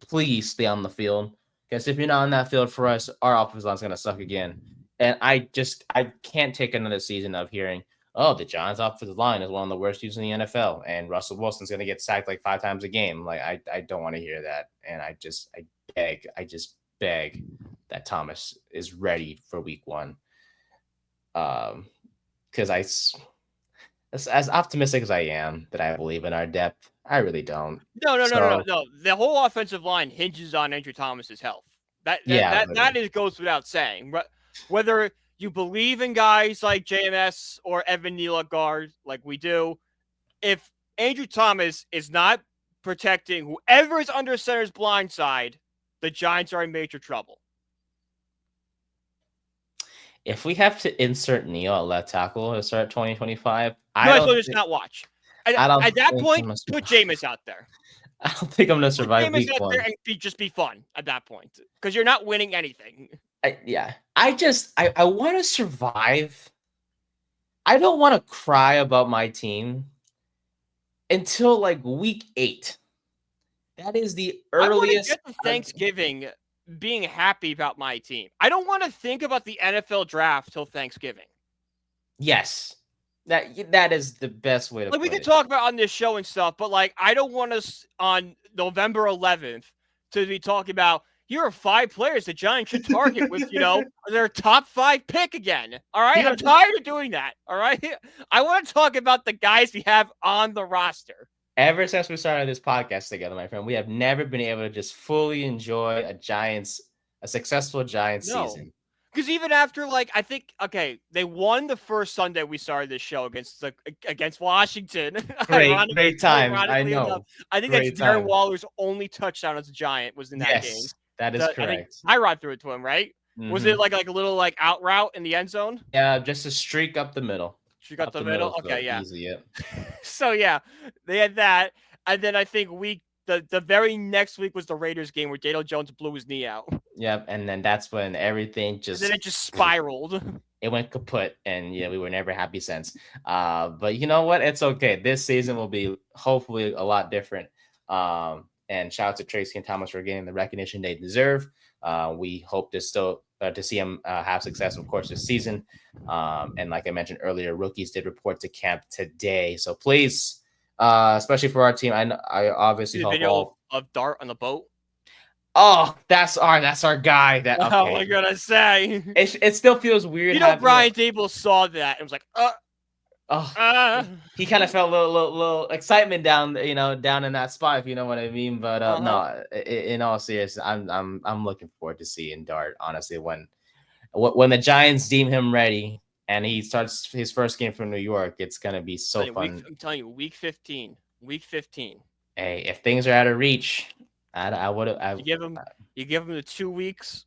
please stay on the field. Because if you're not on that field for us, our offensive line is going to suck again. And I can't take another season of hearing, oh, the Giants' offensive line is one of the worst used in the NFL, and Russell Wilson's going to get sacked like 5 times a game. Like, I don't want to hear that. And I just beg that Thomas is ready for week 1. Because as optimistic as I am that I believe in our depth, I really don't. No. The whole offensive line hinges on Andrew Thomas's health. That goes without saying. But whether you believe in guys like JMS or Evan Neal at guard, like we do, if Andrew Thomas is not protecting whoever is under center's blind side, the Giants are in major trouble. If we have to insert Neal at left tackle to start 2025, just not watch. At that point, put Jameis out there. I don't think I'm going to survive week 1. There and just be fun at that point because you're not winning anything. I want to survive. I don't want to cry about my team until like week 8. That is the earliest. I want to get to Thanksgiving being happy about my team. I don't want to think about the NFL draft till Thanksgiving. Yes. That is the best way to put it. We can talk about on this show and stuff, but like I don't want us on November 11th to be talking about, here are 5 players the Giants should target with, their top 5 pick again. All right. I'm tired of doing that. All right. I want to talk about the guys we have on the roster. Ever since we started this podcast together, my friend, we have never been able to just fully enjoy a successful Giants season. Because even after, I think, they won the first Sunday we started this show against Washington. Great time. I know. Enough. I think that's Darren Waller's only touchdown as a Giant was in that game. Yes, that is correct. I think Tyrone threw it to him, right? Mm-hmm. Was it like a little out route in the end zone? Yeah, just a streak up the middle. Streak up the middle? Okay, yeah. Easy, yeah. So, yeah, they had that. And then I think the very next week was the Raiders game where Daniel Jones blew his knee out. Yep, and then that's when everything just... And then it just spiraled. It went kaput, and we were never happy since. But you know what? It's okay. This season will be hopefully a lot different. And shout out to Tracy and Thomas for getting the recognition they deserve. We hope to see them have success, of course, this season. And like I mentioned earlier, rookies did report to camp today. So please, especially for our team, I obviously hope video of Dart on the boat. Oh, that's our guy. That okay. What am I gonna say? It still feels weird. Brian Dable saw that and was like, he kind of felt a little excitement down in that spot, if you know what I mean. But no, in all seriousness, I'm looking forward to seeing Dart. Honestly, when the Giants deem him ready and he starts his first game from New York, it's gonna be so fun. I'm telling you, week 15. Hey, if things are out of reach, I would have. You give him the 2 weeks.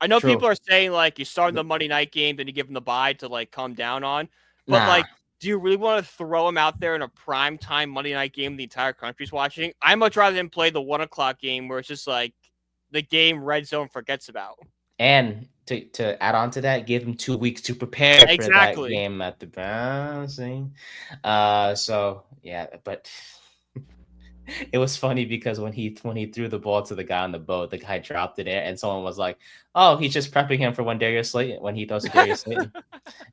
I know people are saying you start the Monday night game, then you give him the bye to calm down on. But do you really want to throw him out there in a prime time Monday night game the entire country's watching? I much rather than play the 1 o'clock game where it's just the game red zone forgets about. And to add on to that, give him 2 weeks to prepare for that game at the bouncing. So yeah, but it was funny because when he threw the ball to the guy on the boat, the guy dropped it there, and someone was like, "Oh, he's just prepping him for when he throws to Darius Slayton."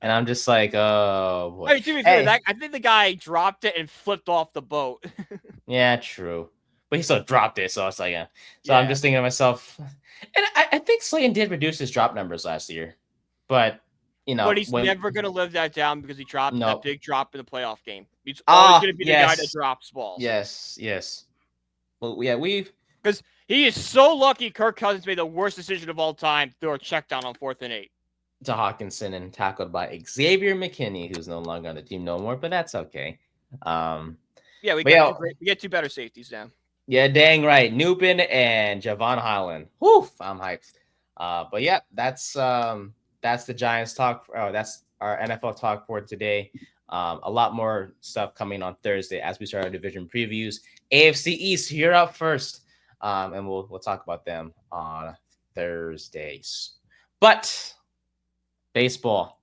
And I'm just like, "Oh boy." Hey, to be fair, I think the guy dropped it and flipped off the boat. Yeah, true, but he still dropped it, so it's like, yeah. So I'm just thinking to myself, and I think Slayton did reduce his drop numbers last year, but but he's never going to live that down because he dropped that big drop in the playoff game. He's always going to be the guy that drops balls. Yes. Well, yeah, because he is so lucky Kirk Cousins made the worst decision of all time, throw a check down on 4th and 8. To Hawkinson and tackled by Xavier McKinney, who's no longer on the team no more, but that's okay. We get 2 better safeties now. Yeah, dang right. Newpin and Javon Holland. Whew, I'm hyped. But yeah, that's the Giants talk. That's our NFL talk for today. A lot more stuff coming on Thursday as we start our division previews. AFC East, you're up first, and we'll talk about them on Thursdays. But baseball,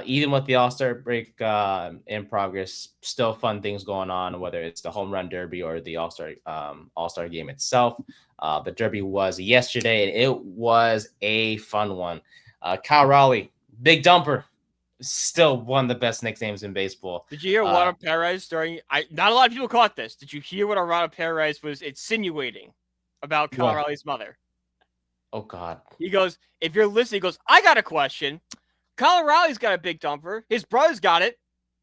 even with the All-Star break in progress, still fun things going on. Whether it's the Home Run Derby or the All-Star game itself, the Derby was yesterday, and it was a fun one. Kyle Raleigh, big dumper, still one of the best nicknames in baseball. Did you hear Arado Perez not a lot of people caught this. Did you hear what Arado Perez was insinuating about Kyle Raleigh's mother? Oh, God. He goes, if you're listening, he goes, I got a question. Kyle Raleigh's got a big dumper. His brother's got it.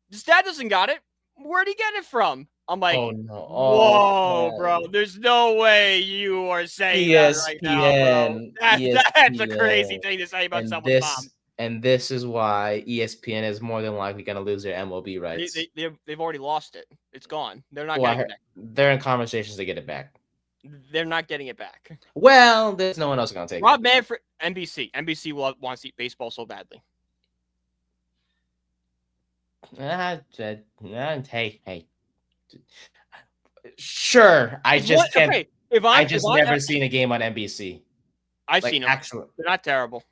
His dad doesn't got it. Where'd he get it from? I'm like, oh, no. Whoa, bro. There's no way you are saying that right now, bro. That's a crazy thing to say about someone's mom. And this is why ESPN is more than likely going to lose their MLB rights. They've already lost it. It's gone. They're not getting it back. They're in conversations to get it back. They're not getting it back. Well, there's no one else going to take it. Rob Manfred, NBC. NBC will want to see baseball so badly. Hey. Sure. I just never seen a game on NBC. I've seen them. Actually, they're not terrible.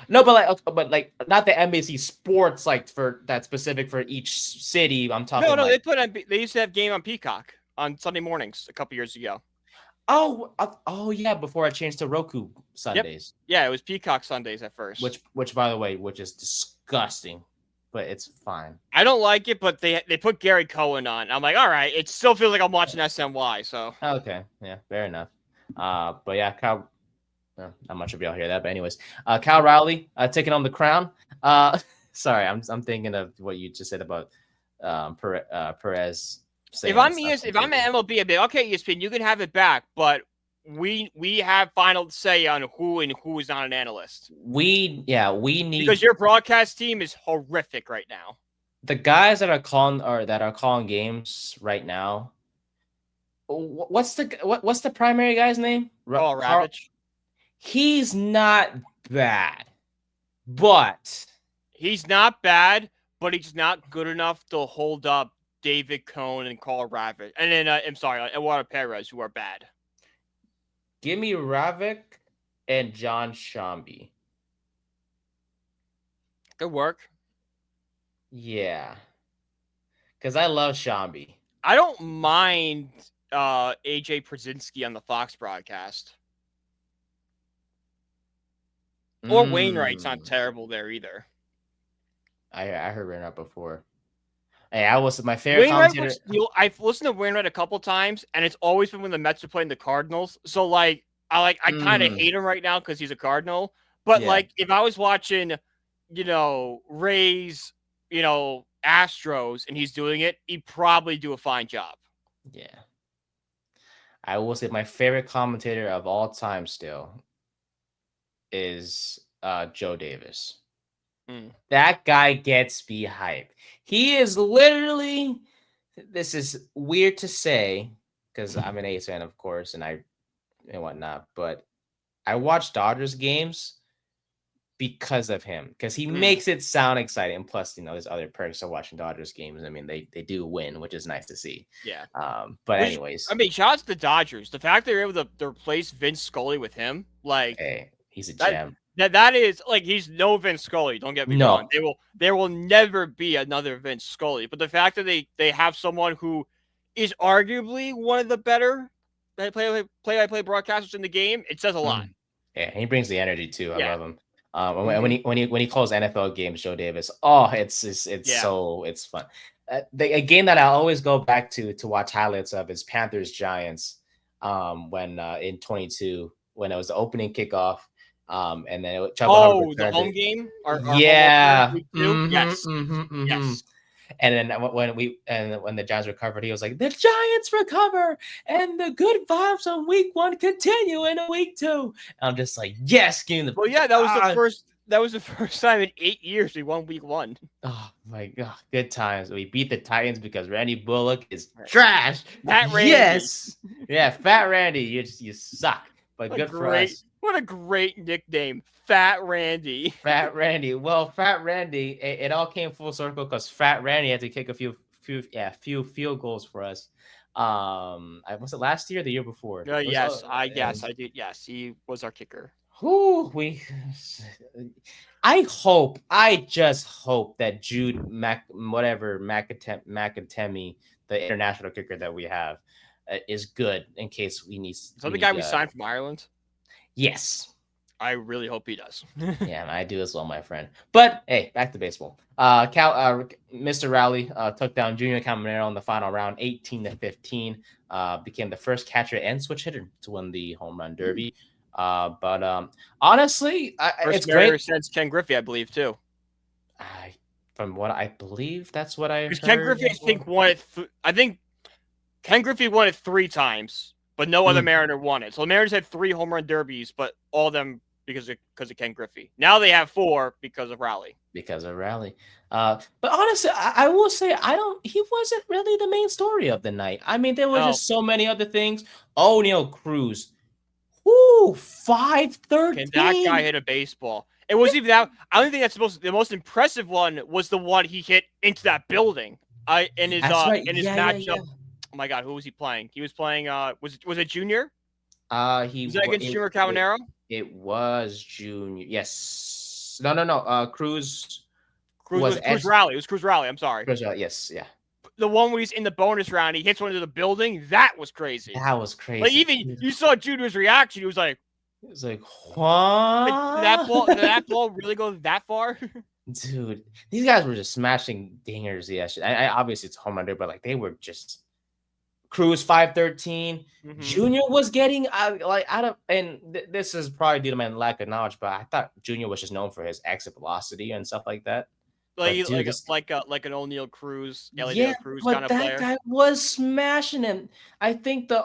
No, but not the NBC sports for that specific for each city. I'm talking. No, they used to have game on Peacock on Sunday mornings a couple years ago. Oh yeah, before I changed to Roku Sundays. Yep. Yeah, it was Peacock Sundays at first. Which by the way, is disgusting, but it's fine. I don't like it, but they put Gary Cohen on. I'm like, all right, it still feels like I'm watching SNY. So okay, yeah, fair enough. But yeah, Kyle. Not much of y'all hear that, but anyways, Cal Rowley taking on the crown. Sorry, I'm thinking of what you just said about Perez saying that stuff on If I'm at TV. MLB, I'd be okay, ESPN, you can have it back, but we have final say on who and who is not an analyst. We need, because your broadcast team is horrific right now. The guys that are calling games right now. What's the primary guy's name? Ravitch. He's not bad, but he's not bad, but he's not good enough to hold up David Cohn and Carl Ravitch. And then I'm sorry, Eduardo Perez, who are bad. Give me Ravitch and John Shambi. Good work. Yeah. Because I love Shambi. I don't mind AJ Przinsky on the Fox broadcast. Or Wainwright's not terrible there either. I heard Wainwright before. Hey, I was my favorite commentator. I've listened to Wainwright a couple times, and it's always been when the Mets are playing the Cardinals. So I kind of hate him right now because he's a Cardinal. But if I was watching, Rays, Astros, and he's doing it, he'd probably do a fine job. Yeah. I will say my favorite commentator of all time still is Joe Davis. That guy gets me hype. He is literally, this is weird to say because I'm an A's fan, of course, and whatnot, but I watch Dodgers games because of him, because he makes it sound exciting. And plus, there's other perks of watching Dodgers games. I mean, they do win, which is nice to see. Yeah. Anyways, shout out to the Dodgers. The fact they were able to replace Vince Scully with him, hey, he's a gem. That is he's no Vince Scully. Don't get me wrong. There will never be another Vince Scully. But the fact that they have someone who is arguably one of the better play-by-play broadcasters in the game, it says a lot. Yeah, he brings the energy too. I love him. When he calls NFL games, Joe Davis, it's fun. A game that I always go back to watch highlights of is Panthers Giants. When in 22, when it was the opening kickoff. And then the home game? Yes. Yes. And then when the Giants recovered, he was like, "The Giants recover, and the good vibes on week 1 continue into week 2." And I'm just like, "Yes, give me the." Well, yeah, that was the first time in 8 years we won week 1. Oh my god, good times. We beat the Titans because Randy Bullock is trash. Fat Randy. Yes, yeah, Fat Randy. You suck, but good for us. What a great nickname, Fat Randy. Fat Randy. Well, Fat Randy, it all came full circle because Fat Randy had to kick a few field goals for us. Was it last year or the year before? Yes, I did. Yes, he was our kicker. I just hope that Jude McAtemi, the international kicker that we have, is good in case we need. Is that the guy we signed from Ireland? Yes. I really hope he does. Yeah, I do as well, my friend. But hey, back to baseball. Mr. Rowley took down Junior Germinaro in the final round, 18-15. Became the first catcher and switch hitter to win the home run derby. But honestly, it's great since Ken Griffey, I believe, too. From what I believe, that's what I heard. Ken Griffey, I think Ken Griffey won it 3 times. But no other Mariner won it. So the Mariners had 3 home run derbies, but all of them because of Ken Griffey. Now they have 4 because of Rowley. But honestly, I will say he wasn't really the main story of the night. I mean, there were just so many other things. O'Neal Cruz. 513. And that guy hit a baseball. It wasn't even that. I don't think that's the most impressive one was the one he hit into that building. In his matchup. Yeah. Oh my God, who was he playing? He was playing. Was it Junior? Was that against Junior Germinaro? It was Junior. Yes. No. Cruz. Cruz Rowley. It was Cruz Rowley. I'm sorry. Cruz Rowley. Yes. Yeah. The one where he's in the bonus round, he hits one into the building. That was crazy. Like even you saw Junior's reaction. He was like, "What? Did that ball really go that far?" Dude, these guys were just smashing dingers yesterday. I obviously it's home run derby, but they were just Cruz 513. Mm-hmm. Junior was getting out of, and this is probably due to my lack of knowledge, but I thought Junior was just known for his exit velocity and stuff like that. Like, But dude, like an O'Neal Cruz, yeah, Cruz but kind of that player. guy was smashing him. I think the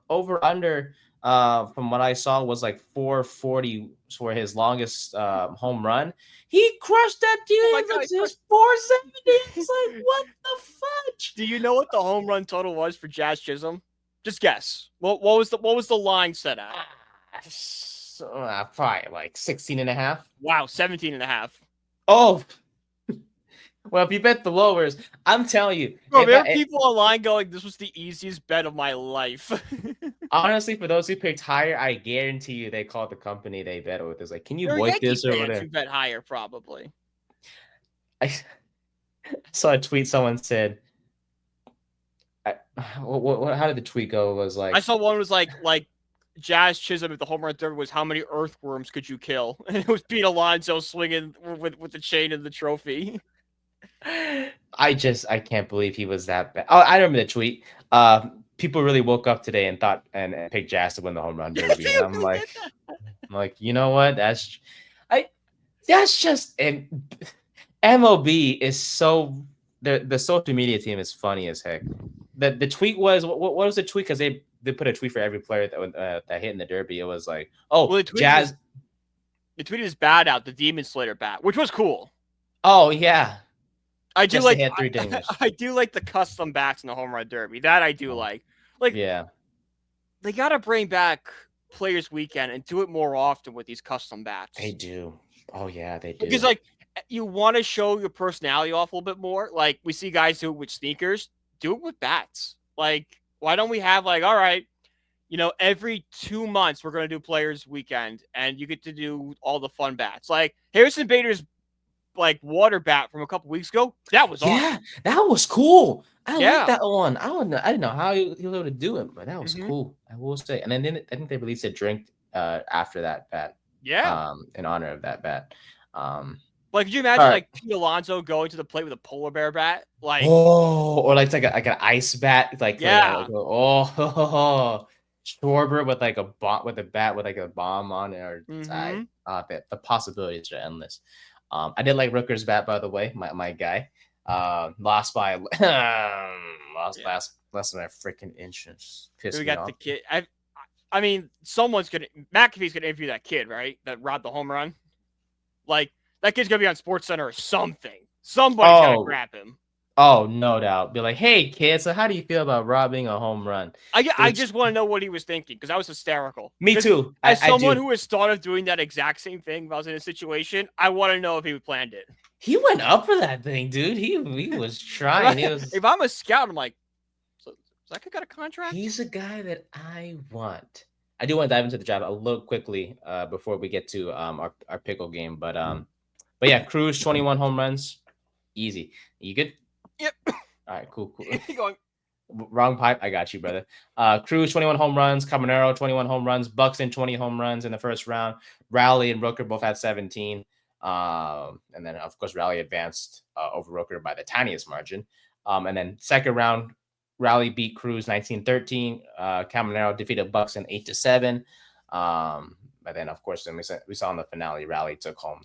over under from what I saw was like 440 for his longest home run. He crushed that dude. Oh my It was God, like 470. It's like, what the fudge? Do you know what the home run total was for Jazz Chisholm? Just guess. What was the line set at? Probably like 16 and a half. Wow, 17 and a half. Oh, well, if you bet the lowers, I'm telling you. Bro, there are people online going, this was the easiest bet of my life. Honestly, for those who picked higher, I guarantee you they called the company they bet with. It's like, can you void this or whatever? Who bet higher, probably. I saw a tweet someone said, how did the tweet go? It was like, I saw one was like Jazz Chisholm at the home run derby was how many earthworms could you kill? And it was Pete Alonso swinging with the chain and the trophy. I can't believe he was that bad. Oh, I remember the tweet. People really woke up today and thought and picked Jazz to win the home run derby. And I'm like, you know what? That's just and MLB is so the social media team is funny as heck. The tweet was what was the tweet? Because they put a tweet for every player that hit in the derby. It was like, oh, well, Jazz. The tweet is bad out the Demon Slayer bat, which was cool. Oh yeah. I do like I do like the custom bats in the home run derby. That I do like. Like, yeah, they gotta bring back Players Weekend and do it more often with these custom bats. They do. Oh yeah, they do. Because like you want to show your personality off a little bit more. Like we see guys do it with sneakers. Do it with bats. Like why don't we have like, all right, every 2 months we're gonna do Players Weekend and you get to do all the fun bats. Like Harrison Bader's like water bat from a couple weeks ago. That was awesome. Yeah, that was cool. I like that one. I didn't know how he was able to do it, but that was cool. I will say. And then I think they released a drink after that bat. Yeah. In honor of that bat. Like, could you imagine like Pete Alonso going to the plate with a polar bear bat? Like, or like an ice bat. Like, Schwarber with like a bat with like a bomb on it. Or the possibilities are endless. I did like Rooker's bat, by the way, my guy. Lost by less than a freaking inch. Pissed me off. The kid. I mean, McAfee's gonna interview that kid, right? That robbed the home run. Like that kid's gonna be on SportsCenter or something. Somebody's gonna grab him. Oh, no doubt. Be like, hey, kid, so how do you feel about robbing a home run? I just want to know what he was thinking because that was hysterical. Me too. As someone who has thought of doing that exact same thing if I was in a situation, I want to know if he planned it. He went up for that thing, dude. He was trying. If I'm a scout, I'm like, so that guy got a contract? He's a guy that I want. I do want to dive into the job a little quickly before we get to our pickle game. But yeah, Cruz 21 home runs. Easy. You good? Yep. All right, cool. Keep going. Wrong pipe. I got you, brother. Cruz 21 home runs. Germinaro 21 home runs. Buxton 20 home runs in the first round. Rowley and Rooker both had 17. And then of course Rowley advanced over Rooker by the tiniest margin. And then second round, Rowley beat Cruz 19-13. Germinaro defeated Buxton 8-7. But then of course we saw in the finale, Rowley took home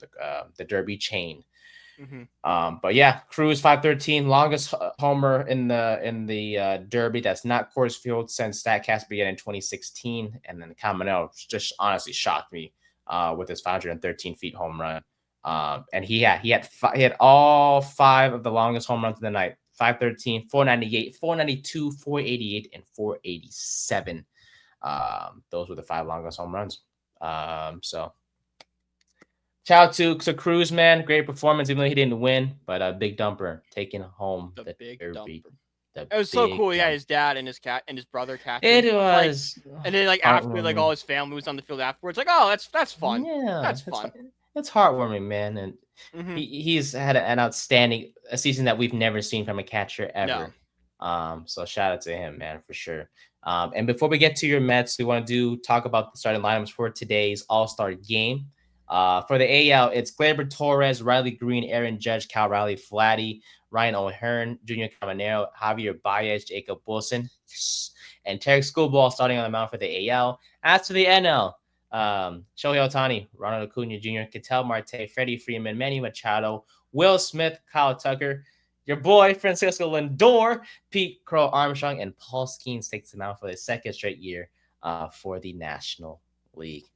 the Derby chain. But yeah, Cruz 513, longest homer in the Derby that's not Coors Field since StatCast began in 2016. And then Germinaro just honestly shocked me with his 513 feet home run. And he had all 5 of the longest home runs of the night: 513, 498, 492, 488, and 487. Those were the 5 longest home runs. So shout out to Cruz, man. Great performance, even though he didn't win, but a big dumper taking home the big Derby. It was so cool. He had his dad and his brother catching. It was, and then like after all his family was on the field afterwards. Like, oh, that's fun. Yeah, that's fun. It's heartwarming, man, and he's had an outstanding season that we've never seen from a catcher ever. No. So shout out to him, man, for sure. And before we get to your Mets, we want to talk about the starting lineups for today's All-Star game. For the AL, it's Gleyber Torres, Riley Green, Aaron Judge, Cal Raleigh, Flatty, Ryan O'Hearn, Junior Caminero, Javier Baez, Jacob Wilson, and Tarek Schoolball starting on the mound for the AL. As to the NL, Shohei Ohtani, Ronald Acuna Jr., Ketel Marte, Freddie Freeman, Manny Machado, Will Smith, Kyle Tucker, your boy Francisco Lindor, Pete Crow Armstrong, and Paul Skeens takes them out for the second straight year for the National League.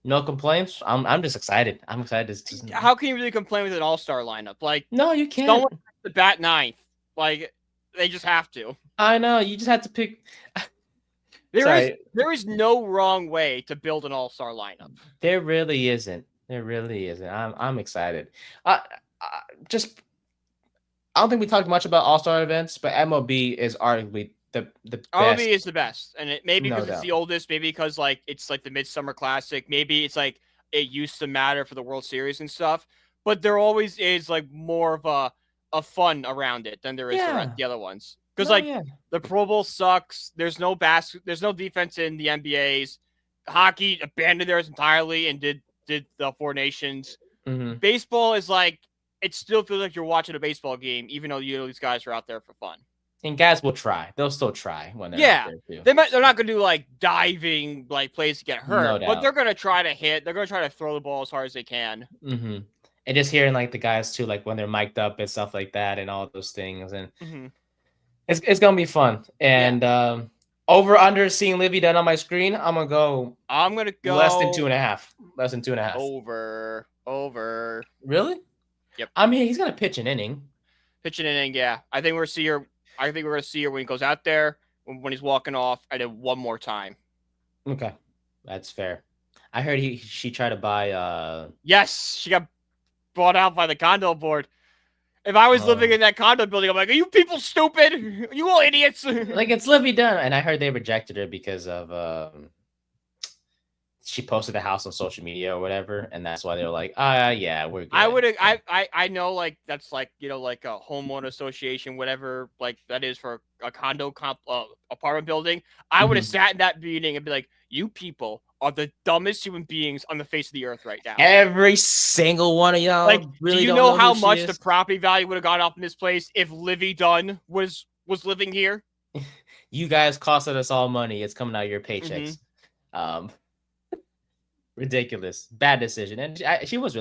No complaints. I'm just excited. I'm excited. How can you really complain with an all-star lineup? Like, no, you can't. Someone has to bat ninth. Like, they just have to. I know. You just have to pick. There is no wrong way to build an all-star lineup. There really isn't. I'm excited. I don't think we talked much about all-star events, but MLB is arguably the best. MLB is the best, and it maybe because it's the oldest, maybe because like it's like the Midsummer Classic, maybe it's like it used to matter for the World Series and stuff, but there always is like more of a fun around it than there is the other ones. Because the Pro Bowl sucks. There's no defense in the NBAs. Hockey abandoned theirs entirely and did the Four Nations. Mm-hmm. Baseball is like, it still feels like you're watching a baseball game, even though these guys are out there for fun. And guys will try. They'll still try when they're out there too. They're not going to do like diving like plays to get hurt, but they're going to try to hit. They're going to try to throw the ball as hard as they can. Mm-hmm. And just hearing like the guys too, like when they're mic'd up and stuff like that, and all those things, and it's gonna be fun. And over under seeing Livy Dunn on my screen, I'm gonna go less than 2.5. Less than 2.5. Over. Really? Yep. I mean, he's gonna pitch an inning. Yeah. I think we're gonna see her when he goes out there, when he's walking off, and then one more time. Okay, that's fair. I heard she tried to buy. Yes, she got bought out by the condo board. If I was living in that condo building, I'm like, are you people stupid? You all idiots. Like, it's Livy Dunn. And I heard they rejected her because of she posted the house on social media or whatever. And that's why they were like, yeah, we're good. I know, like, that's like, like a homeowner association, whatever, like that is for a condo apartment building. I would have sat in that meeting and be like, you people are the dumbest human beings on the face of the earth right now. Every single one of y'all. Like, really do you know how much the property value would have gone up in this place if Livy Dunn was living here? You guys costed us all money. It's coming out of your paychecks. Ridiculous. Bad decision. And she was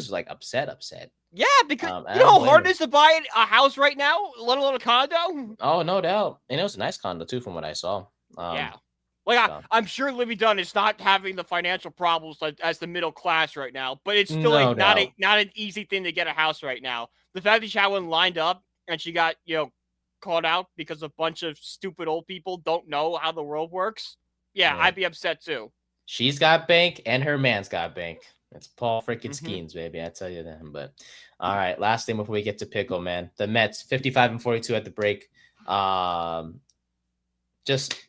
like upset. Yeah, because you know how hard it is to buy a house right now, let alone a condo? Oh, no doubt. And it was a nice condo too, from what I saw. Yeah. Like, I'm sure Livy Dunn is not having the financial problems as the middle class right now, but it's still not an easy thing to get a house right now. The fact that Jauan lined up and she got, called out because a bunch of stupid old people don't know how the world works. Yeah, I'd be upset too. She's got bank and her man's got bank. It's Paul freaking Skeens, baby. I tell you that. But all right, last thing before we get to Pickle, man. The Mets, 55-42 at the break. Just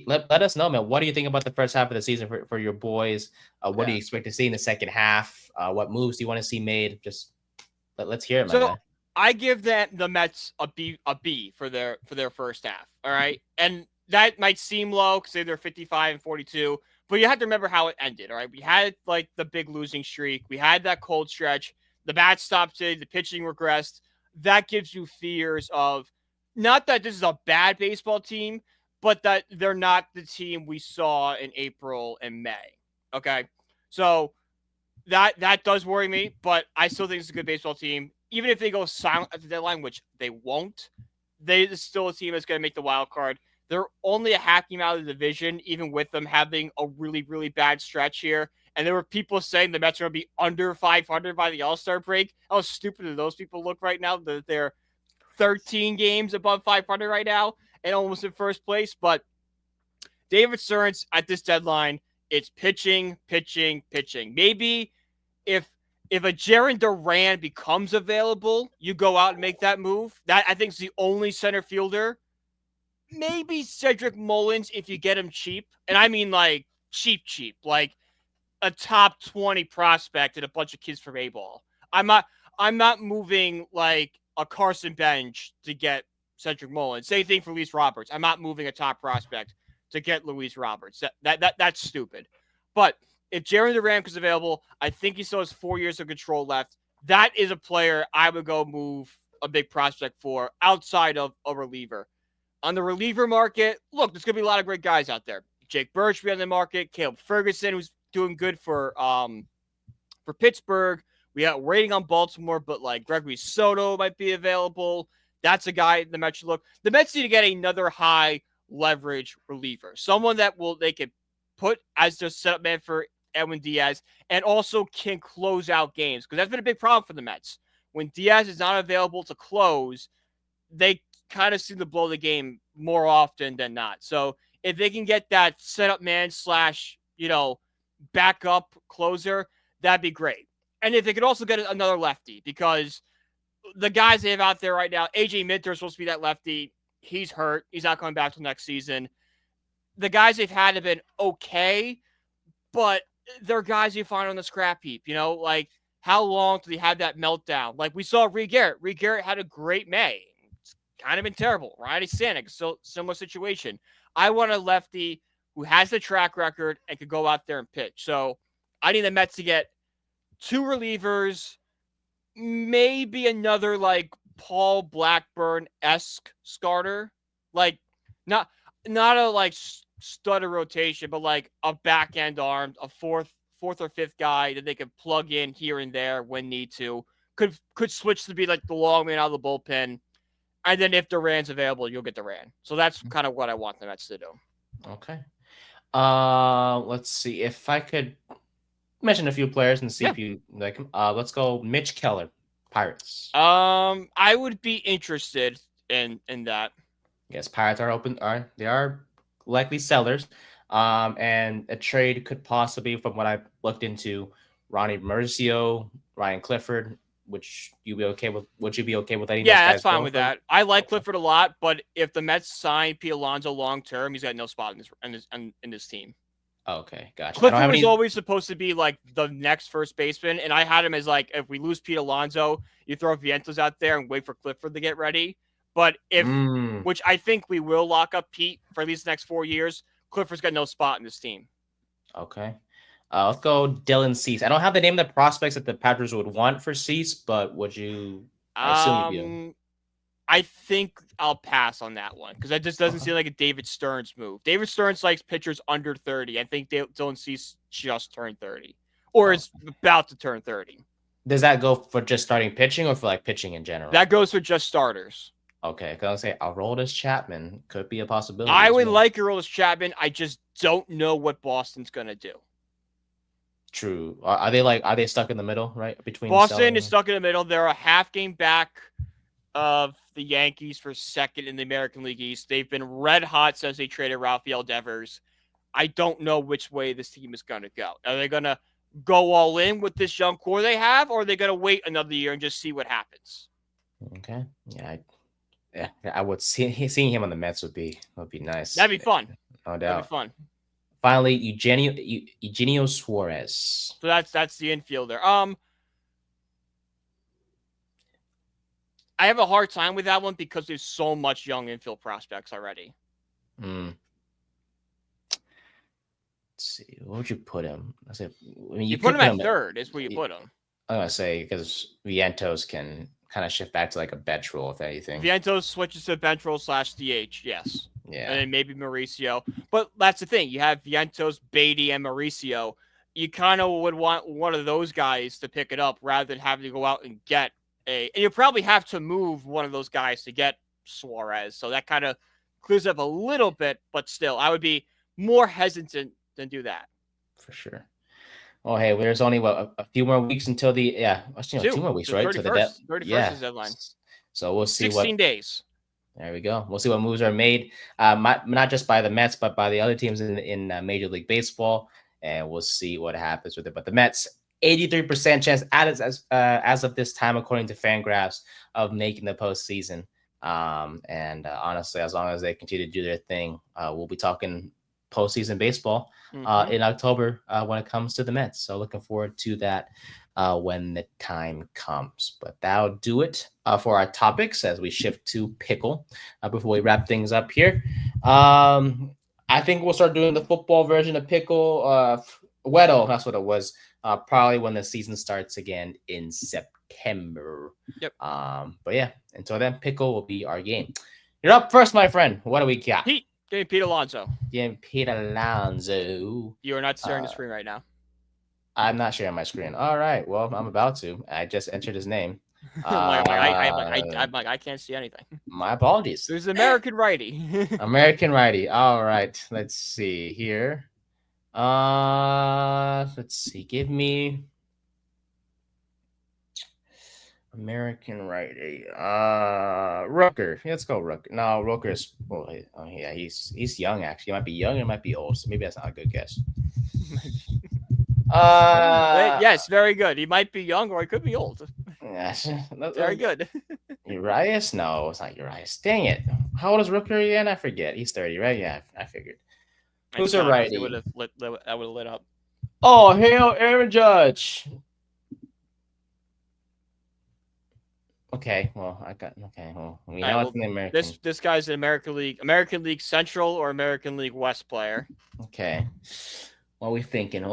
let us know, man. What do you think about the first half of the season for your boys? What do you expect to see in the second half? What moves do you want to see made? Just let's hear it, my guy. I give the Mets a B for their first half. All right, and that might seem low because they're 55-42, but you have to remember how it ended. All right, we had like the big losing streak. We had that cold stretch. The bats stopped it. The pitching regressed. That gives you fears of not that this is a bad baseball team, but that they're not the team we saw in April and May. Okay, so that does worry me, but I still think it's a good baseball team. Even if they go silent at the deadline, which they won't, they're still a team that's going to make the wild card. They're only a half game out of the division, even with them having a really, really bad stretch here. And there were people saying the Mets are going to be under 500 by the All-Star break. How stupid do those people look right now? That they're 13 games above 500 right now and almost in first place. But David Stearns at this deadline, it's pitching. Maybe if a Jarren Duran becomes available, you go out and make that move. That, I think, is the only center fielder. Maybe Cedric Mullins if you get him cheap. And I mean like cheap. Like a top 20 prospect and a bunch of kids from A-ball. I'm not moving like a Carson Bench to get Cedric Mullins. Same thing for Luis Roberts. I'm not moving a top prospect to get Luis Roberts. That's stupid. But if Jeremy Duran is available, I think he still has 4 years of control left. That is a player I would go move a big prospect for outside of a reliever. On the reliever market, look, there's going to be a lot of great guys out there. Jake Birch will be on the market. Caleb Ferguson, who's doing good for Pittsburgh. We got waiting on Baltimore, but like Gregory Soto might be available. That's a guy the Mets should look. The Mets need to get another high leverage reliever, someone that they can put as their setup man for Edwin Diaz, and also can close out games, because that's been a big problem for the Mets. When Diaz is not available to close, they kind of seem to blow the game more often than not. So if they can get that setup man / backup closer, that'd be great. And if they could also get another lefty, because the guys they have out there right now, AJ Minter is supposed to be that lefty. He's hurt. He's not coming back till next season. The guys they've had have been okay, but they're guys you find on the scrap heap. Like, how long do they have that meltdown? Like, we saw Reed Garrett. Reed Garrett had a great May. It's kind of been terrible. Riley Sanek, so similar situation. I want a lefty who has the track record and could go out there and pitch. So I need the Mets to get 2 relievers, maybe another like Paul Blackburn-esque starter, like not a like stutter rotation, but like a back end arm, a fourth or fifth guy that they could plug in here and there when need to. Could switch to be like the long man out of the bullpen, and then if Duran's available, you'll get Duran. So that's kind of what I want the Mets to do. Okay. Let's see if I could mention a few players and see if you like them. Let's go Mitch Keller, Pirates. I would be interested in that. Yes, Pirates are open. They are likely sellers. And a trade could possibly, from what I've looked into, Ronnie Mauricio, Ryan Clifford. Would you be okay with any of those guys? Yeah, that's fine with that. I like Clifford a lot, but if the Mets sign Pete Alonso long term, he's got no spot in this team. Okay, gotcha. Clifford was always supposed to be like the next first baseman, and I had him as like, if we lose Pete Alonso, you throw Vientos out there and wait for Clifford to get ready. But which I think we will lock up Pete for at least the next 4 years, Clifford's got no spot in this team. Okay. Let's go Dylan Cease. I don't have the name of the prospects that the Padres would want for Cease, but would you? I assume you do. I think I'll pass on that one, because that just doesn't seem like a David Stearns move. David Stearns likes pitchers under 30. I think Dylan Cease just turned 30, or is about to turn 30. Does that go for just starting pitching, or for like pitching in general? That goes for just starters. Okay, because I'll say Aroldis Chapman could be a possibility. I would like Aroldis Chapman. I just don't know what Boston's gonna do. True. Are they stuck in the middle, right? Between Boston is stuck in the middle. They're a half game back of the Yankees for second in the American League East. They've been red hot since they traded Rafael Devers. I don't know which way this team is going to go. Are they going to go all in with this young core they have, or are they going to wait another year and just see what happens? Okay. Yeah. I would seeing him on the Mets would be nice. That'd be fun. No doubt. That'd be fun. Finally, Eugenio Suarez. So that's the infielder. I have a hard time with that one because there's so much young infield prospects already. Let's see. Where would you put him? You put him at third is where you put him. I'm going to say because Vientos can kind of shift back to like a bench role, if anything. Vientos switches to bench role / DH, yes. Yeah. And then maybe Mauricio. But that's the thing. You have Vientos, Beatty, and Mauricio. You kind of would want one of those guys to pick it up rather than having to go out and get and you probably have to move one of those guys to get Suarez. So that kind of clears up a little bit, but still, I would be more hesitant than do that. For sure. Oh, hey, there's only a few more weeks until 2 more weeks, right? 31st is deadline. So we'll see 16 days. There we go. We'll see what moves are made, not just by the Mets, but by the other teams in Major League Baseball, and we'll see what happens with it. But the Mets, 83% chance as of this time, according to Fangraphs, of making the postseason. And honestly, as long as they continue to do their thing, we'll be talking postseason baseball in October when it comes to the Mets. So looking forward to that when the time comes. But that'll do it for our topics as we shift to Pickle before we wrap things up here. I think we'll start doing the football version of Pickle Weddle, that's what it was. Probably when the season starts again in September. Yep. But yeah, until then, Pickle will be our game. You're up first, my friend. What do we got? Pete. Game Pete Alonso. Game Pete Alonso. You are not staring at the screen right now. I'm not sharing my screen. All right. Well, I'm about to. I just entered his name. I can't see anything. My apologies. There's American righty. American righty. All right. Let's see here. Let's see. Give me American righty. Rooker. Let's go Rooker. No, Rooker's. Oh yeah, he's young actually. He might be young. He might be old. So maybe that's not a good guess. Yes, very good. He might be young or he could be old. Yes, very good. Urias? No, it's not Urias. Dang it! How old is Rooker again? I forget. He's 30, right? Yeah, I figured. Who's a righty? That would have lit up. Oh, hail Aaron Judge. Okay, well, we know it's in the American. This guy's an American League Central or American League West player. Okay. What are we thinking?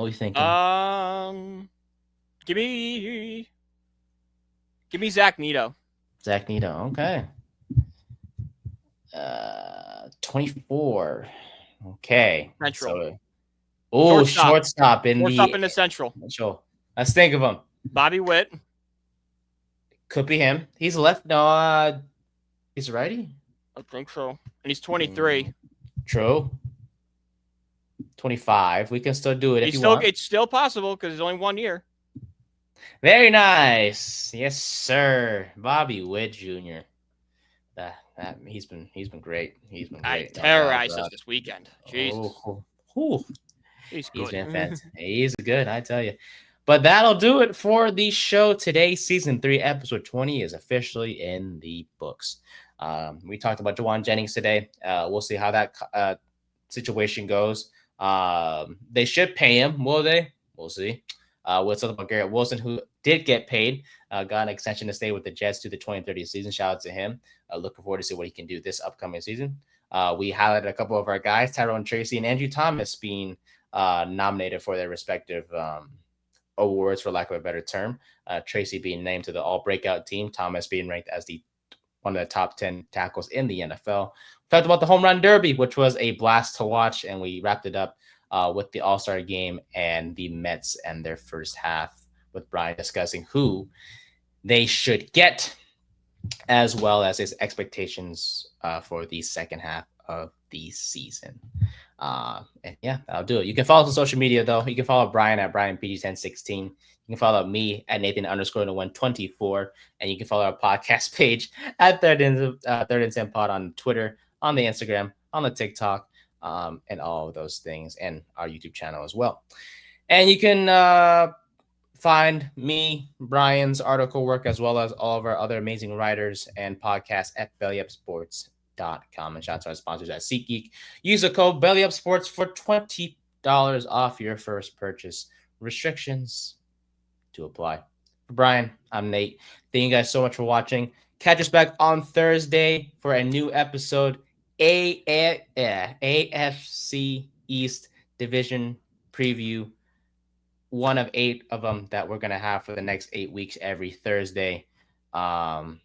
Give me Zach Neto. Zach Neto, okay. 24. Okay. Central. Shortstop in the Central. Sure. Let's think of him. Bobby Witt. Could be him. He's left. No, he's righty. I think so. And he's 23. True. 25. We can still do it if you want. It's still possible because it's only 1 year. Very nice. Yes, sir. Bobby Witt Jr. He's been great. He's been great. I terrorized us this weekend. Jesus. He's good. He's good, I tell you. But that'll do it for the show today. Season 3, episode 20 is officially in the books. We talked about Jauan Jennings today. We'll see how that situation goes. They should pay him, will they? We'll see. We'll talk about Garrett Wilson, who did get paid, got an extension to stay with the Jets to the 2030 season. Shout out to him. Looking forward to see what he can do this upcoming season. We highlighted a couple of our guys, Tyrone, Tracy, and Andrew Thomas being nominated for their respective awards, for lack of a better term. Tracy being named to the all-breakout team, Thomas being ranked as one of the top 10 tackles in the NFL. We talked about the Home Run Derby, which was a blast to watch, and we wrapped it up with the All-Star game and the Mets and their first half, with Brian discussing who they should get, as well as his expectations for the second half of the season. And yeah, I'll do it. You can follow us on social media, though. You can follow Brian at BrianPG1016. You can follow me at Nathan_124. And you can follow our podcast page at Third and 10 Pod on Twitter, on the Instagram, on the TikTok, and all of those things, and our YouTube channel as well. And you can find me, Brian's article work, as well as all of our other amazing writers and podcasts at BellyUpSports.com. And shout out to our sponsors at SeatGeek. Use the code BellyUpSports for $20 off your first purchase. Restrictions to apply. For Brian, I'm Nate. Thank you guys so much for watching. Catch us back on Thursday for a new episode. AFC East Division preview. 1 of 8 of them that we're going to have for the next 8 weeks every Thursday. Until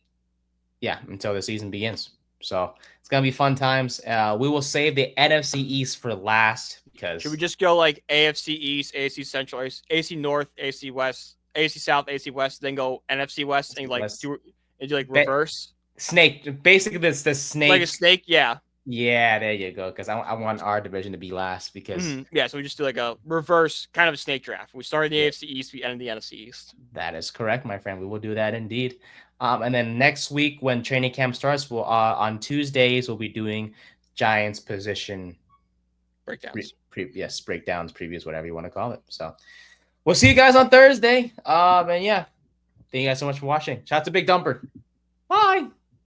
the season begins. So it's going to be fun times. We will save the NFC East for last, because should we just go like AFC East, AFC Central, AC North, AC West, AC South, AC West, then go NFC West and do reverse? Snake. Basically, it's the snake. Like a snake, yeah. Yeah, there you go. Because I want our division to be last. Because so we just do like a reverse kind of a snake draft. We start in the AFC East, we end in the NFC East. That is correct, my friend. We will do that indeed. And then next week, when training camp starts, we'll on Tuesdays we'll be doing Giants position breakdowns. Breakdowns, previews, whatever you want to call it. So we'll see you guys on Thursday. And yeah, thank you guys so much for watching. Shout out to Big Dumper. Bye.